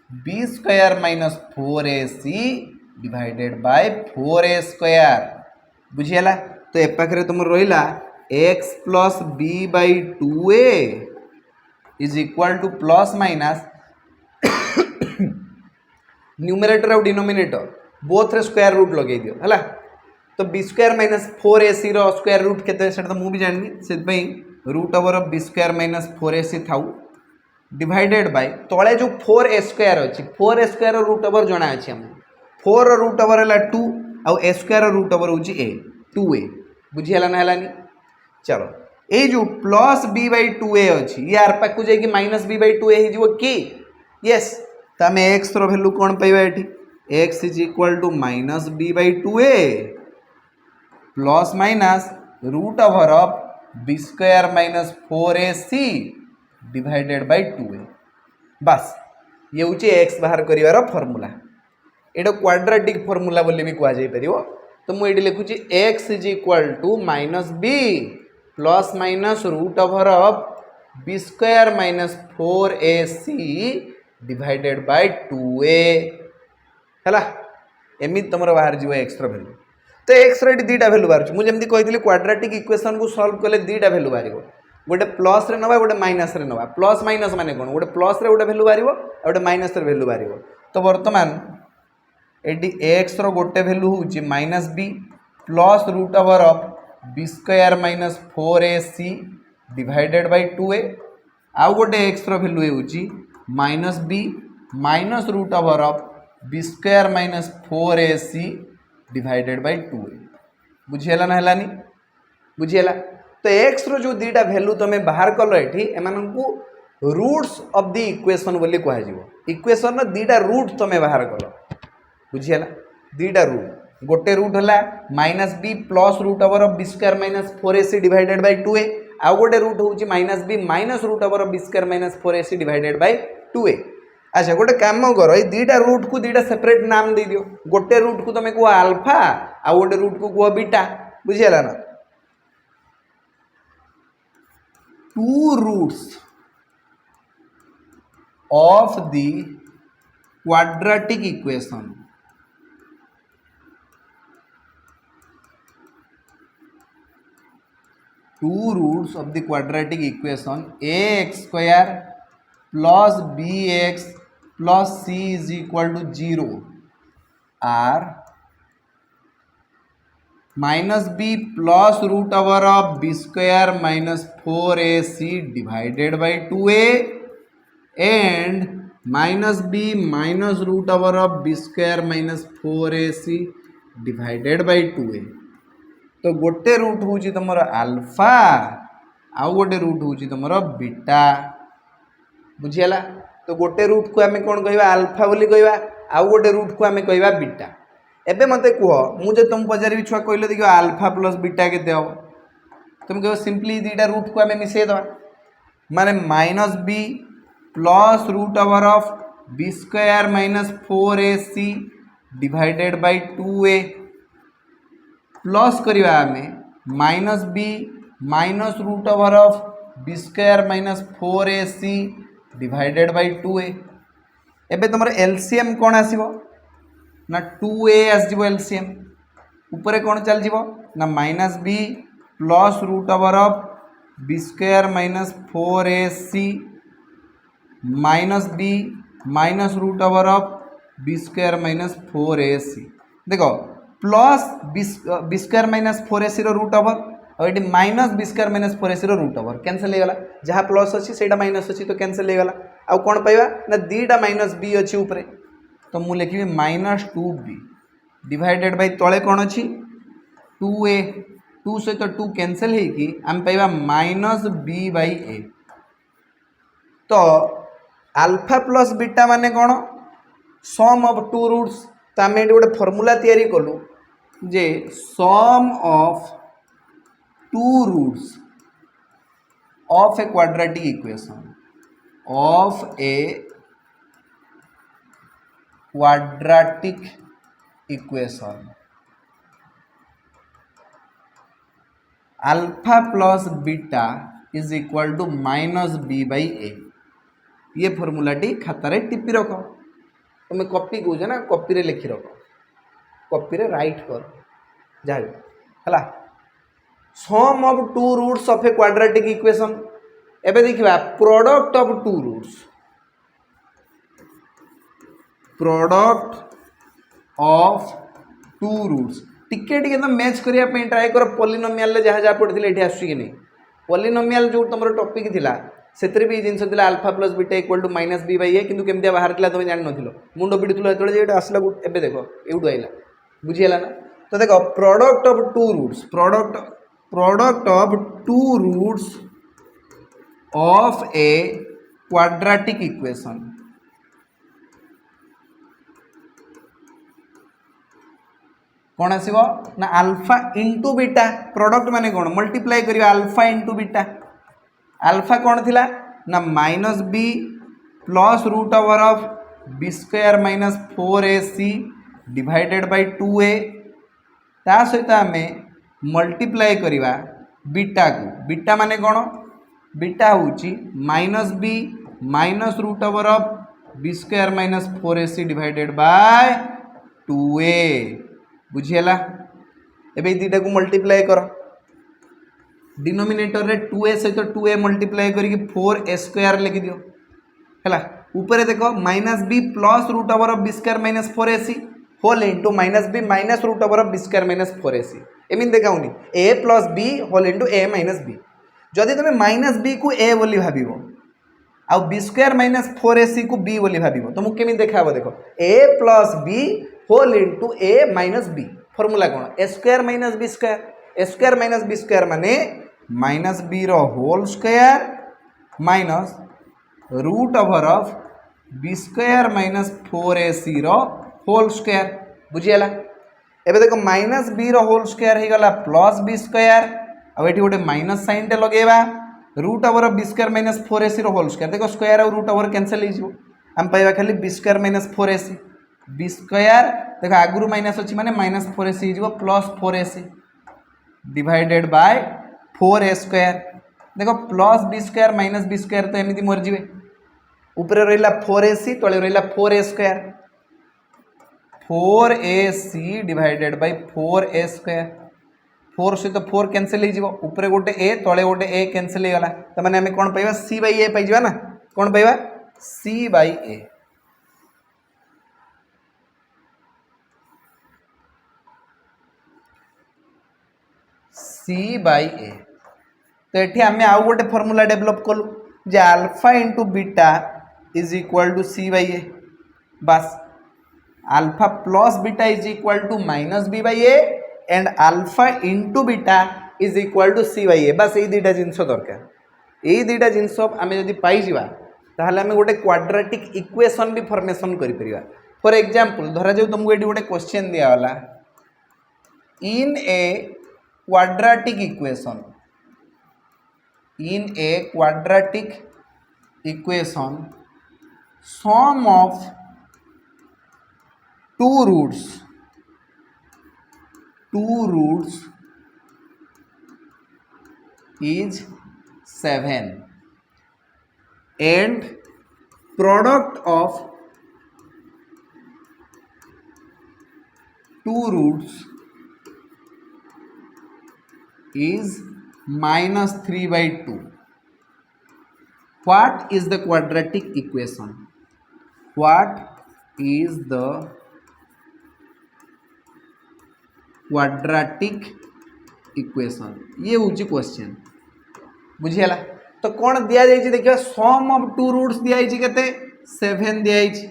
b square minus 4ac divided by 4a square बुझीगला तो ए पाखे तुम रहा x plus b by 2a is equal to plus minus numerator और डिनोमिनेटर बोथ रे स्क्वायर रूट लगे दियो है तो b square minus 4ac square root के तो मुझे जानी से root over of b square minus 4ac थाउ डिवाइडेड बाय तले जो 4a स्क्वायर अच्छी 4a स्क्वायर रूट ओवर जना अच्छी आम 4 रूट ओवर है 2 आउ a स्क्वायर रूट ओवर हूँ a 2a बुझीगला ना है चलो ये जो प्लस बी बै 2a अच्छी ये आर पाक जाकि माइनस बी बै 2a हो कि यस तो आम एक्स भैल्यू कौन पाइबा ये x is equal to minus b by 2a plus minus root over of b square minus 4ac divided by 2a बस ये हूँ एक्स बाहर कर फर्मूला ये क्वाड्रेटिक फर्मूला बोली भी कहुपर तो मुझे लिखुची x is equal to minus b plus minus root over of b square minus 4ac divided by 2a है एमती तुम बाहर जीव एक्स भैल्यू तो एक्स दीटा भैल्यू बाहर मुझे कही क्वाड्रेटिक इक्वेशन को सॉल्व कले दीटा भैल्यू बाहर गोटे प्लस रे नवा गोटे माइनस रे नवा प्लस माइनस माने कौन गोटे प्लस रे गोटे भैल्यू बाहर गोटे माइनस रे भैल्यू बाहर तो बर्तमान ये एक्स गोटे भैल्यू हूँ minus b plus root over of b square minus 4ac divided by 2a आउ गोटे एक्स भैल्यू हूँ minus b minus root over of b square minus 4ac divided by 2a बुझीगला ना हलानी बुझीगला तो x रो जो दीटा वैल्यू तुम बाहर कल एठी एमानंकु रूट्स ऑफ द इक्वेशन बोली कह जिवो इक्वेशन रो दीटा रूट तुम बाहर कल बुझीगला दीटा रूट गोटे रूट हला minus b plus root over of b square minus 4ac divided by 2a आउ गोटे रूट होची minus b minus root over of b square minus 4ac divided by 2a अच्छा गोटे काम कर ये दीटा रूट को दीटा सेपरेट नाम दे दियो गोटे रूट को तुम कह अल्फा आ गोटे रूट को कह बीटा बुझीगला ना two roots of the quadratic equation two roots of the quadratic equation ax square plus bx plus c is equal to 0 are minus b plus root over of b square minus 4ac divided by 2a and minus b minus root over of b square minus 4ac divided by 2a तो गोटे रूट हूँ तुम अल्फा आउ गोटे रूट हूँ तुम बीटा बुझीगला तो गोटे रूट को आम कौन कह अल्फा बोली कह आउ गोटे रूट को आम कह बीटा एबे मत कह मुझे तुम पचारि छुआ कहले देखो अल्फा प्लस बीटा केते हम तुम कह सिंपली दीटा रूट को आम मिसई दवा माने minus b plus root over of b square minus 4ac divided by 2a plus करवा आम minus b minus root over of b square minus 4ac divided by 2a एबे तुम एलसीएम कौन आसीबो ना 2a आसजिबो एलसीएम ऊपर कौन चल जीवो ना minus b plus root over of b square minus 4ac minus b minus root over of b square minus 4ac देखो plus b square minus 4ac रो रूट ओवर और ये minus b square minus 4ac रो रूट ओवर कैंसिल हो गला जहाँ प्लस अच्छी से माइनस अच्छी तो कैंसिल हो गला आउ कौन पाइबा ना दीटा माइनस बी अच्छी ऊपर तो मुझे लिखी माइनस 2b डिवाइडेड बाय तले कौन अच्छी 2a 2 सहित 2 कैंसिल होगी आम पाइबा माइनस b बाय a तो अल्फा प्लस बीटा माने कौन सम ऑफ टू रूट्स तो आम ये गोटे फॉर्मूला तैयारी कलु जे sum of two roots of a quadratic equation of a quadratic equation alpha plus beta is equal to minus b by a ये फॉर्मूलाटी खातार टिपी रख तुम्हें कॉपी कौच ना कॉपी रे लिखि रख कॉपी रे राइट कर जहाँ sum of two roots of a quadratic equation एबे देखिबा product of two roots product of two roots टिके टिके तो मैच करिया पे ट्राई कर पॉलिनोमियल ले जहाँ जहाँ पढ़ी एठी आसु कि नहीं पॉलिनोमियल जो तुम टॉपिक थिला से भी जिन alpha plus beta equal to minus b by a कि केमती बाहर तुम जान नो मुंड पिटुल जो आसला एबे देखो एवडू आइला बुझीगला ना तो देखो product of two roots product of two roots of a quadratic equation कौन आसीबो ना अल्फा इंटू बीटा प्रोडक्ट माने कौन मल्टीप्लाई करियो अल्फा इंटू बीटा अल्फा कौन थिला ना minus b plus root over of b square minus 4ac divided by 2a ता सहित आम मल्टीप्लाई करिवा बीटा को बीटा माने कौन बीटा होची minus b minus root over of b square minus 4ac divided by 2a बुझीगला एबे दीटा को मल्टीप्लाई कर डिनोमिनेटर रे 2a सहित 2a मल्टीप्लाई करके 4a स्क्वायर लिखि दियो हैला ऊपर देखो minus b plus root over of b square minus 4ac whole into minus b minus root over of b square minus 4ac एमिन देखाउनी a plus b whole into a minus b जदि तुम माइनस बी को a बोली भाविबो आउ बी स्क्वायर माइनस 4ac को b बोली भाबिबो तो मु केमि देखा देखो a plus b whole into a minus b formula कोन a square minus b square माने माइनस b रो whole square minus root over of b square minus 4ac रो होल स्क्वायर बुझियला एबे देखो माइनस बी रो होल स्क्वायर हो गला प्लस बी स्क्वायर अब एठी गोटे माइनस साइन टे लगेबा root over of b square minus 4ac रो होल स्क्वायर देखो स्क्वायर और रूट ओवर कैंसिल हो जिवो हम पाइबा खाली b square minus 4ac b square देखो आगुरु माइनस अछि माने माइनस 4ac हो जिवो plus 4ac divided by 4a square देखो plus b square minus b square तो एमिति मर जिवे ऊपर रहिला 4ac तळे रहिला 4a square 4ac divided by 4a square 4 सहित 4 कैंसिल हो ऊपर गोटे a तले गोटे a कैंसिल हो गला त माने हमें कोन पाइबा c बाय a पाइ जिबा ना कोन पाइबा c by a c by a तो एठी हमें आउ गोटे फार्मूला डेवलप कलु जे alpha into beta is equal to c by a बस alpha plus beta is equal to minus b by a and alpha into beta is equal to c by a बस यही दुईटा जिनस दरकार यही दुईटा जिनस आम जब पाइबा ताहले आम गोटे क्वाड्रेटिक इक्वेशन भी फॉर्मेशन करिपरिबा फॉर एग्जांपल धरा जाऊ तुमको ये गोटे क्वेश्चन दियाला in a quadratic equation sum of two roots is 7 and product of two roots is minus 3 by 2. What is the quadratic equation? What is the quadratic equation ये हूँ क्वेश्चन बुझीगला तो कौन दि जाइए देखिए सम ऑफ टू रूट्स दि जाइए केते 7 दि जाइए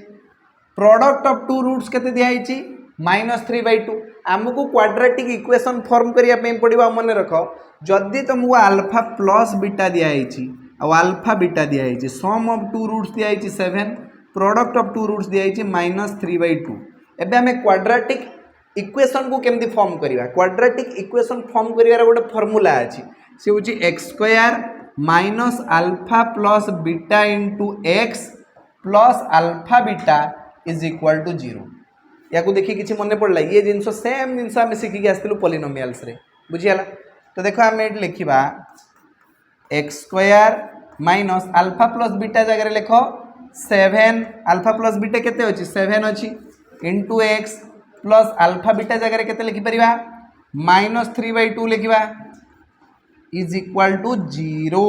प्रोडक्ट ऑफ टू रूट्स केते दि जाइए -3/2 आमको क्वाड्रेटिक इक्वेशन फॉर्म करने पड़ो मन रख जदि तुमको अल्फा प्लस बीटा दि जाइए और अल्फा बीटा दि जाइए सम ऑफ टू रूट्स दि जाइए 7 प्रोडक्ट ऑफ टू रूट्स दि जाइए -3/2 एबे हमें क्वाड्रेटिक इक्वेशन को केमती फॉर्म करिवा क्वाड्रेटिक इक्वेशन फॉर्म करिवार गोटे फॉर्मूला अछि से होची x square minus alpha plus beta into x plus alpha beta is equal to 0 या को देखि किछि मने पड़ला ये जिंस सेम जिंस हम सिखि के आस्तिलु पॉलिनोमियल्स रे बुझियाला तो देखो हम एट लिखिबा x square minus alpha plus beta जगह रे लिखो 7 अल्फा प्लस बीटा केते अछि 7 अछि into x plus alpha beta जगह केते लिखि परिबा -3/2 लिखिबा इज इक्वल टू 0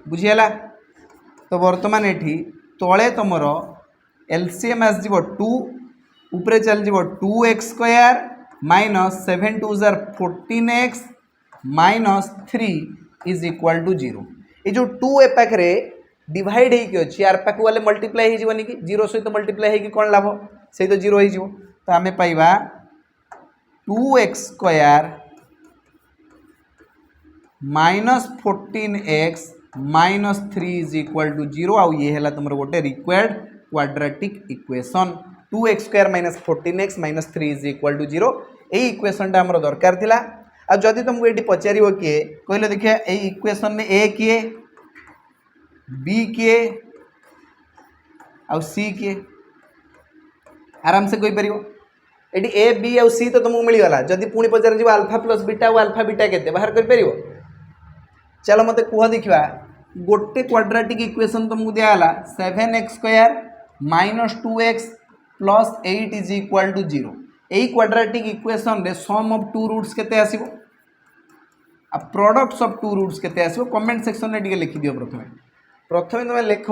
बुझियला तो वर्तमान एठी तळे तमर एलसीएम आस जीवो 2 ऊपर चल जीवो 2x स्क्वायर माइनस 7 2 जार 14x minus 3 is equal to 0 ये जो 2 ए पाखरे डिवाइड हे कि अछि यार पाखु वाले मल्टीप्लाई हे जीवनी कि 0 सहित मल्टीप्लाई हे कि कोन लाभ सही तो 0 हे जीवो तो आम पाइबा 2x square minus 14x minus 3 is equal to 0 आउ ये है तुम गोटे required quadratic equation 2x square minus 14x minus 3 is equal to 0 यही इक्वेशनटा आम दरकार थिला आ जदि तुमको ये पचार किए कहले देखिए ये इक्वेशन में ए किए बी किए आ सी किए आराम से कहीपर ये ए बी आउ सी तो तुमको मिलगला जदि पुणी पचार जी अल्फा प्लस बीटा और अल्फा बीटा केते बाहर कर चलो मत कह देखा गोटे क्वाड्रेटिक इक्वेशन तुमको दिगला 7x square minus 2x plus 8 is equal to 0 यही क्वाड्रेटिक इक्वेशन रे सम ऑफ टू रूट्स केते आसीबो आ प्रोडक्ट्स ऑफ टू रूट्स केते आसीबो कमेंट सेक्शन रे दिके लिखि दियो प्रथमे तुम लिख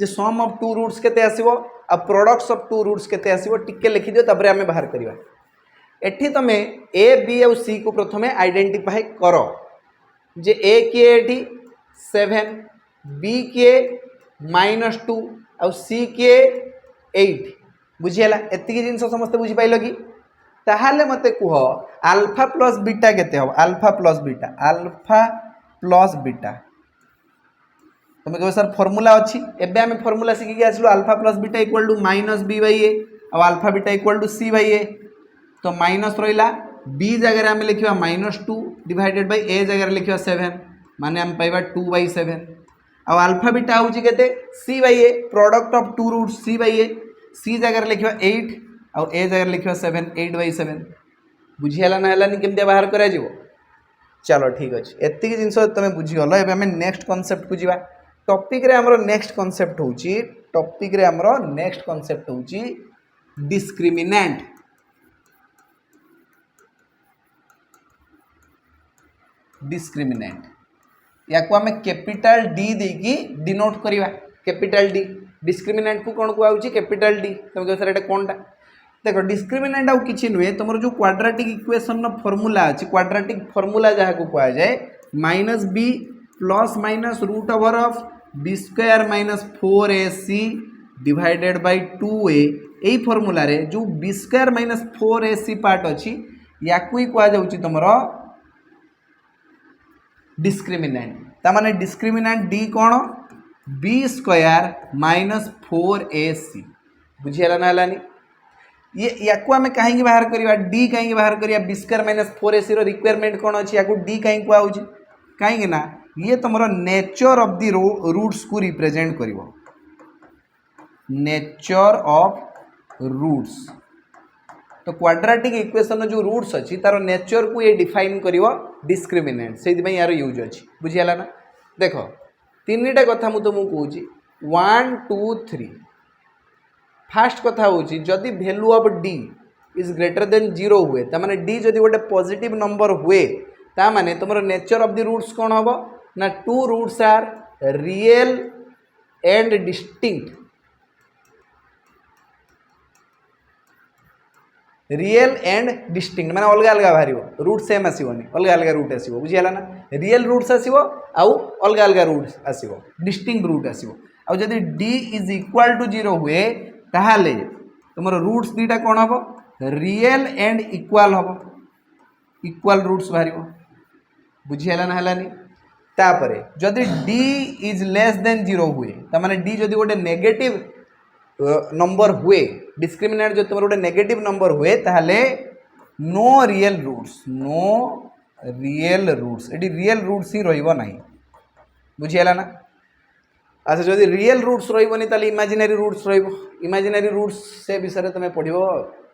जे सम ऑफ टू रूट्स केते आसीबो आ प्रोडक्ट्स ऑफ टू रूट्स केते आसीबो टिके लिखि दियो तबरे हमें बाहर करिवा एठी तमे ए बी और सी को प्रथमे आइडेंटिफाई करो जे ए किए एठी 7 बी किए -2 आउ सी किए 8 बुझीगला एतिकी जिनस समस्त बुझी पाइल कि ताहाले मते कुह अल्फा प्लस बीटा केते हो अल्फा प्लस बीटा तुम कह सर फर्मूला अच्छी एबे आम फर्मूला शिखिक आसलु alpha plus beta equal to -b/a और alpha beta equal to c/a तो माइनस रहा b जगह आम लिखा -2 डिवाइडेड बाय a जगह लिखा 7 माने आम पाइबा 2/7 और अल्फा बीटा हूँ के c/a product of two root c/a c जगह लिखा 8 और a जगह लिखा 7 8/7 बुझीगला ना है केमती बाहर करा चलो ठीक अच्छे एतिक जिन तुम बुझीगल एवं आम नेक्स्ट कॉन्सेप्ट को जीवा टॉपिक रे हमरो नेक्स्ट कॉन्सेप्ट होची टॉपिक रे हमरो नेक्स्ट कॉन्सेप्ट होची डिस्क्रिमिनेंट या को हमें कैपिटल डी देकी डिनोट करिवा कैपिटल डी डिस्क्रिमिनेंट को कौन कहूँ कैपिटल डी तुम कह सर कौनटा देखो डिस्क्रिमिनेंट आउ किछि नुहे तुमर जो क्वाड्रेटिक इक्वेशन नो फार्मूला अछि क्वाड्रेटिक फार्मूला जहा को कहा जाए -b plus minus root over of b square minus 4ac divided by 2a यही फार्मूला रे जो b square minus 4ac part अछि याकू ही कहा जाउछि तुमरो डिस्क्रिमिनेंट ता माने डिस्क्रिमिनेंट d कोन b स्क्वायर माइनस 4ac बुझियला ना हलानी ये याकू आम कहीं बाहर करवा डी कहीं बाहर करिया b स्क्वायर माइनस 4ac रो रिक्वायरमेंट कौन अच्छी याकू डी कहीं कहूँ कहीं ना ये तुम नेचर ऑफ दी रूट्स को रिप्रेजेंट करिवो नेचर ऑफ रूट्स तो क्वाड्रेटिक इक्वेशन जो रूट्स अच्छी तार नेचर को ये डिफाइन करिवो डिस्क्रिमिनेंट से यार यूज अच्छी बुझीगला ना देख तीन टा कथा मुझे तुमको कहूँ 1 2 3 फास्ट कथा हूँ जदि value of D is greater than 0 हुए तामाने डी जदि गोटे पॉजिटिव नंबर हुए ता माने तुमरो नेचर ऑफ द रूट्स कौन हम ना two roots are real and distinct real and distinct माने अलग अलग बाहर रूट सेम आसोनी अलग अलग रूट आसो बुझीगला ना रियल रूट्स आसो आउ अलग अलग रूट्स आसो डिस्टिंक्ट रूट आसो आउ जदि डी इज इक्वल टू 0 हुए ताहाले तुम रूट्स दीटा कौन हम रियल एंड इक्वाल हम इक्वाल रूट्स बाहर बुझीगला ना हलानी तापरे जदि डी इज लेस देन 0 हुए तामाने डी जदि गोटे नेगेटिव नंबर हुए डिस्क्रिमिनेंट जो तुम गोटे नेगेटिव नंबर हुए ताहले नो रियल रूट्स एटी रियल रूट्स ही रहिबो नाही बुझीगला ना अच्छा जदि रियल रूट्स रहिबोनी ताले इमेजिनरी रूट्स रहिबो इमेजिनरी रूट्स से विषय तुम पढ़िबो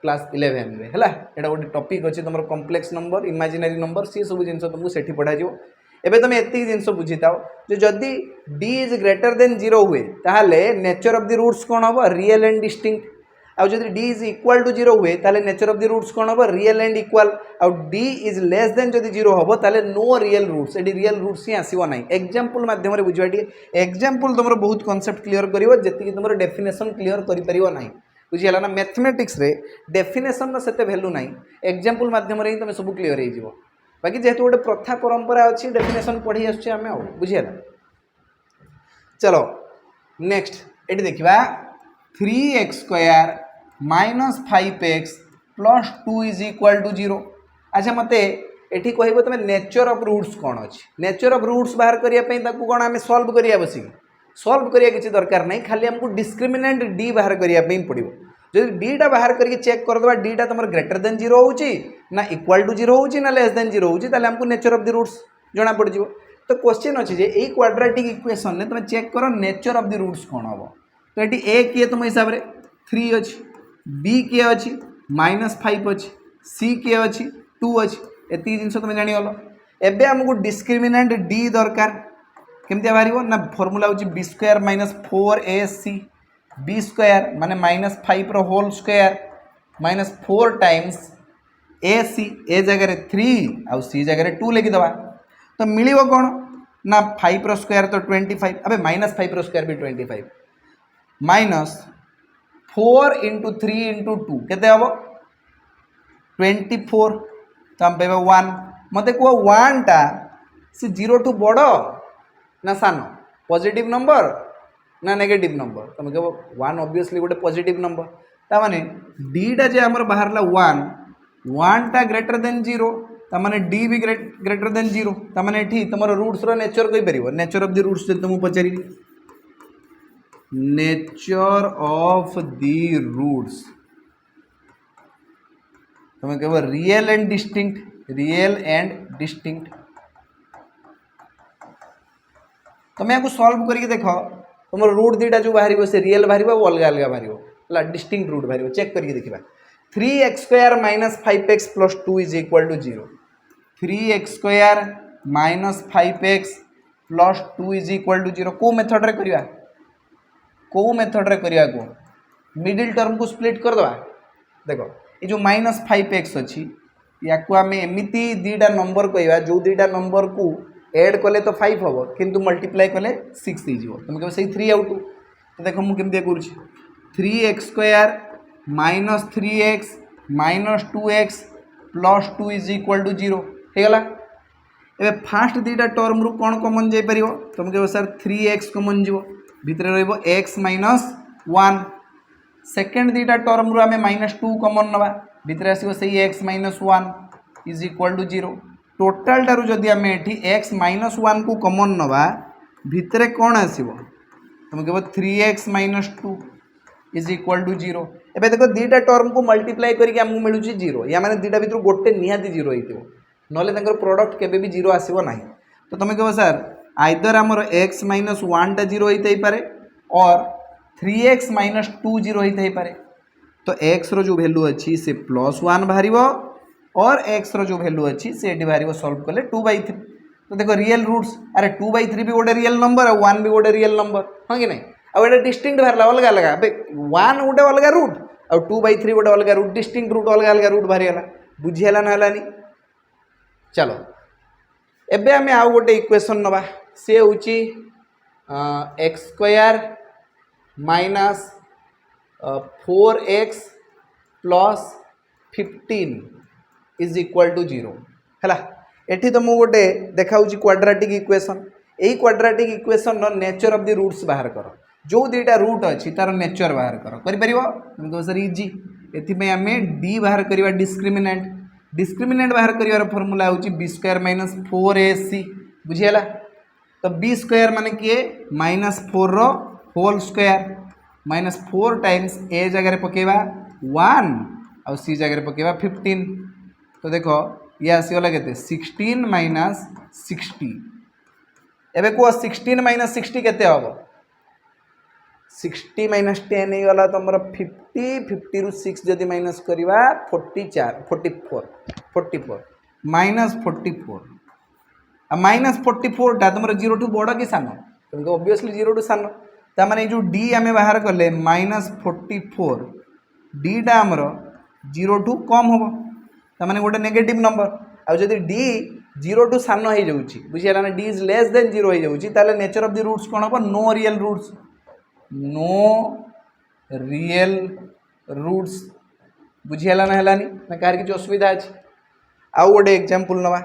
क्लास 11 रे हला एटा गोटे टॉपिक अछि तुमर कॉम्प्लेक्स नंबर इमेजिनरी नंबर सी सब जिंस तुमको सेठी पढ़ा जिवो एबे तुम एति जिंस बुझिताओ जो जदि d इज ग्रेटर देन 0 हुए ताहले नेचर ऑफ द रूट्स कोन हबो रियल एंड डिस्टिंक्ट आ जदि d इज इक्वल टू 0 हुए ताहले नेचर ऑफ द रूट्स कोन हबो रियल एंड इक्वल आ d इज लेस देन जदि 0 हबो ताहले नो रियल रूट्स एडी रियल रूट्स ही आसीबो नाही एग्जांपल माध्यम रे बुझिबा टी एग्जांपल तुमरो बहुत कांसेप्ट क्लियर करिवो जति कि तुमरो डेफिनेशन क्लियर करि परिवो नाही बुझीगला ना मैथमेटिक्स रे डेफिनेशन सेते वैल्यू नाही एग्जांपल माध्यम रे तुम सब क्लियर हो जिवो बाकी जेहेतु गोटे प्रथा परंपरा अच्छी डेफिनेशन पढ़ी आसुचे आम आ बुझीगला चलो नेक्स्ट ये देखा 3x square minus 5x plus 2 is equal to 0 अच्छा मत ये कह तुम नेचर ऑफ रूट्स कौन अच्छी नेचर ऑफ रूट्स बाहर करने कौन आम सॉल्व करिया बसिक सॉल्व करिया किसी दरकार नहीं खाली हमको डिस्क्रिमिनेंट डी बाहर करने पड़ो जो डीटा बाहर करके चेक करदे डीटा तुम ग्रेटर देन 0 होची ना इक्वल टू 0 होची ना लेस देन 0 होची ताले हमको नेचर ऑफ द रूट्स जना पड़ जिवो तो क्वेश्चन अच्छे जे ए क्वाड्रेटिक इक्वेशन ने तुम चेक करो नेचर ऑफ द रूट्स कौन हम तो ये ए किए तुम हिसाब से 3 अच्छी बी किए अच्छी -5 अच्छी सी किए अच्छी 2 अच्छी एति जिनस तुम जानीगल एबे हमको डिस्क्रिमिनेंट डी दरकार केमती बाहर ना फॉर्मूला हूँ b square minus 4ac b square माने -5 रो whole square -4 times a c a जगह 3 आउ सी जगह 2 लिखिदवा तो मिलिबो कौन ना 5 रो स्क्वायर तो 25 अबे -5 रो स्क्वायर भी 25 -4 × 3 × 2 केते हबो 24 तो हम पाइबा 1 मते को 1 टा से 0 टू बड़ ना सान पॉजिटिव नंबर ना नेगेटिव नंबर तुम कह 1 ऑब्वियसली गोटे पॉजिटिव नंबर तामाने डीटा जे आमर बाहरला 1 टा ग्रेटर देन 0 तामाने डी भी ग्रेटर देन 0 तामाने एठी तुमर रूट्स रो नेचर कहि परिबो नेचर ऑफ द रूट्स जे तुम पचारि नेचर ऑफ द रूट्स तुम कह रियल एंड डिस्टिंक्ट तुम या सॉल्व करके देख तुम रूट दीटा जो बाहर से रियल बाहर अलग अलग बाहर डिस्टिंक्ट रूट बाहर चेक करके देखा 3x² - 5x + 2 = 0 3x² - 5x + 2 = 0 को मेथड रे करिया को मिडिल टर्म को स्प्लिट कर दवा देखो ये जो -5x अच्छी या को आम एमती दीटा नंबर कहवा जो दीटा नंबर को एड कले तो 5 हम किंतु मल्टीप्लाई कले 6 हो तुम कह से 3 आउट तो देख मुझे कमी कर 3x² - 3x - 2x + 2 = 0 होगला ए फास्ट दीटा टर्म रू कौन कमन जापर तुम कह सर 3x कमन जीव भितर रx - 1 सेकेंड दीटा टर्म रू आम -2 कमन नवा भितर आसो से x - 1 = 0 टोटाल टारू जदि आम ये x - 1 को कमन नवा भितर कौन आसो तुम कह 3x - 2 = 0 एबे देखो दीटा टर्म को मल्टीप्लाई करके आमको मिलूँ 0 या मैंने दीटा भितर गोटे निहाती 0 हो ना प्रोडक्ट केबे भी 0 आसो ना तो तुम कह सर आइदर आमर x - 1 टा 0 होता पारे और 3x - 2 0 होता पारे तो x रो जो वैल्यू अच्छी से +1 बाहर और x रो जो वैल्यू अच्छी से बाहर सॉल्व कले 2/3 तो देखो रियल रूट्स अरे 2/3 भी गोटे रियल नंबर और 1 भी गोटे रियल नंबर हाँ कि नहीं अब ये डिस्टिंक्ट बाहर अलग अलग 1 गोटे अलग रूट और 2/3 गोटे अलग रूट डिस्टिंक्ट रूट अलग अलग रूट बाहरी बुझीगला ना हलानी चलो एबे आम आउ गोटे इक्वेशन नवा से हूँ x² - 4x + 15 = 0 है एठी तो मु गोटे देखा क्वाड्राटिक इक्वेशन यही quadratic equation nature of the roots बाहर कर जो दीटा रूट अच्छी तार नेचर बाहर कर सर इजी एथि आम डी बाहर करवा डिस्क्रिमिनेंट बाहर कर फॉर्मूला हूँ b² - 4ac बुझीगला तो b² माने किए -4 रो होल स्क्वायर -4 टाइम्स ए जगह पकेवा 1 और सी जगह पकेवा 15 तो देखो ये आसीगला के 16 - 60 एबे को 16 - 60 केते हम 60 - 10 हो गला तुम 50 रू 6 जदि माइनस करवा 44 -44 -44 टा तुम 0 टू बड़ कि सान तुम ऑब्वियसली 0 टू सान तामाने जो डी आम बाहर कले -44 डी टा आमर 0 टू कम हम तामाने गोटे नेगेटिव नंबर आ जदि डी 0 टू सान हो जाऊँगी बुझीगला डी इज लेस देन 0 हो जाऊँगी नेचर ऑफ द रूट्स कौन हम नो रियल रूट्स बुझीगला ना हलानी ना कार किसी असुविधा अच्छे आउ गोटे एग्जांपल नवा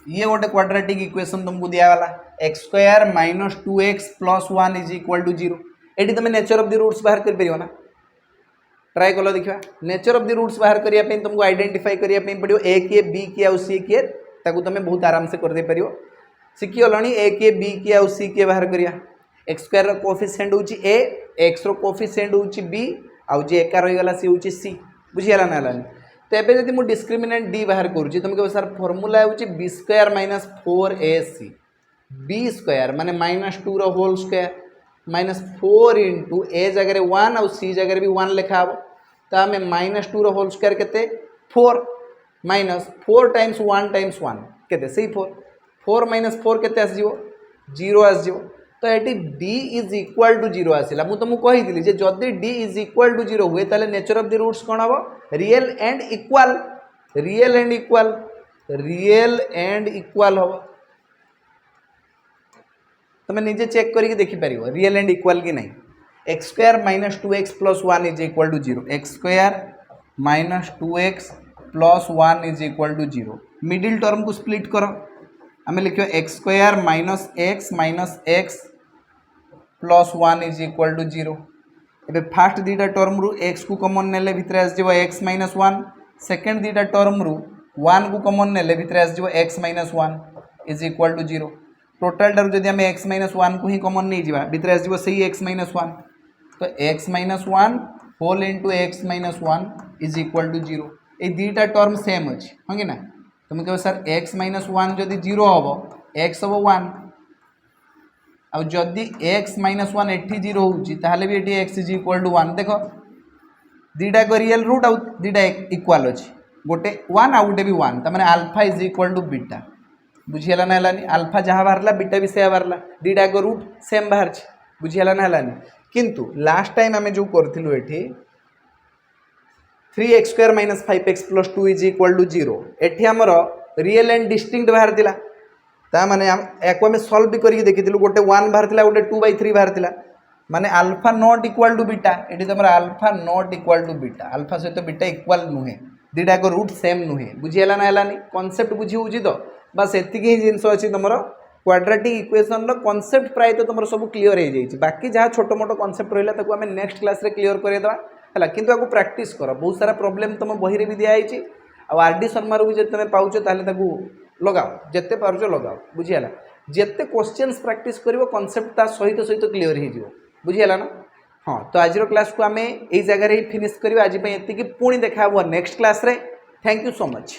ये गोटे क्वाड्रेटिक इक्वेशन तुमको दियागला x² - 2x + 1 = 0 ये तुम नेचर ऑफ द रूट्स बाहर कर पार ना ट्राए कल देखा नेचर ऑफ द रूट्स बाहर करने तुमको आइडेंटिफाई करने पड़ो ए किए बी किए आउ सी किए ताकू तुम बहुत आराम से करदे पार शिखिगल ए किए बी किए आउ सी किए बाहर करिया x² कोफिशिएंट हूँ ए x कोफिशिएंट हूँ बी आउ जे एका रहीगला सी हूँ सी बुझीगला ना हलानी तो ये जब मुझे डिस्क्रिमिनेंट डी बाहर करुँच तुम कह सर फॉर्मूला हूँ b² - 4ac b² माने -2 रो होल स्क्वायर -4 इंटू ए जगह 1 और सी जगह भी 1 लिखा हम तो आम -2 रो होल स्क्वायर के 4 -4 टाइम्स 1 टाइम्स 1 के से 4 - 4 के आसो 0 आसो तो ये d इज इक्वाल टू 0 आसला मुझे तुमको कही जदि d इज इक्वाल टू 0 हुए ताले नेचर ऑफ द रूट्स कौन हम रियल एंड इक्वाल हम तुम निजे चेक करके देखिपर रियल एंड इक्वाल कि नहीं x² - 2x + 1 = 0 x² - 2x plus 1 is equal to 0 middle term को स्प्लिट करो आम लिख x square minus x plus 1 is equal to 0 ए फास्ट दुटा टर्म रु एक्स को कमन नेले भितर आसो एक्स माइनस 1 सेकेंड दुटा टर्म रु 1 को कमन नेले भितर आसो x minus 1 is equal to 0 total टार जदि आम एक्स माइनस 1 को ही कमन नहीं जावा भितर आसो से एक्स माइनस 1 तो x minus 1 whole into x minus 1 is equal to 0 ये दुटा टर्म सेम अच्छे हाँ कि ना तुम कह सर एक्स माइनस 1 जदि 0 हम एक्स हम 1 आ जदि एक्स माइनस 1 एटी 0 होता भी ये एक्स इज इक्वल टू 1 देख दुटा को रियल रूट आउ दुटा इक्वाल अच्छे गोटे 1 आउ गोटे भी 1 तमें alpha is equal to beta बुझीगला ना है आल्फा जहाँ बाहर बीटा भी से बाहर दुटा को रूट सेम बाहर बुझीगला ना है किंतु लास्ट टाइम आम जो करूँ ये 3x square minus 5x plus 2 is equal to 0 एटी आमर रियल एंड डिस्टिंक्ट बाहर थिला तामाने याको आम सल्व भी करके देखी गोटे 1 बाहर थिला गोटे 2/3 बाहर थिला माने alpha not equal to beta एटी तुम alpha not equal to beta alpha सहित बीटा इक्वल नुहे दुटा को रूट सेम नुहे बुझीगला ना है कॉन्सेप्ट बुझी होची तो बस एतिक ही जिनस अच्छी तुम क्वाड्रेटिक इक्वेशन कॉन्सेप्ट प्राय तो तुम सब क्लीयर हो जाए बाकी जहाँ छोट मोट कॉन्सेप्ट रहा आम नेक्स्ट क्लास रे क्लीयर करदेवा है किंतु आपको प्रैक्टिस कर बहुत सारा प्रॉब्लम तुम बही भी दिखाई आरडी शर्मा भी जब तुम पाच लगाओ जिते पार्च लगाओ बुझीगला जिते क्वेश्चंस प्रैक्टिस कर कॉन्सेप्ट सहित सहित क्लीयर हो बुझीगला ना हाँ तो आज क्लास को आम यही जगह ही फिनिश कर आज पुणी देखा नेक्स्ट क्लास रे थैंक यू सो मच।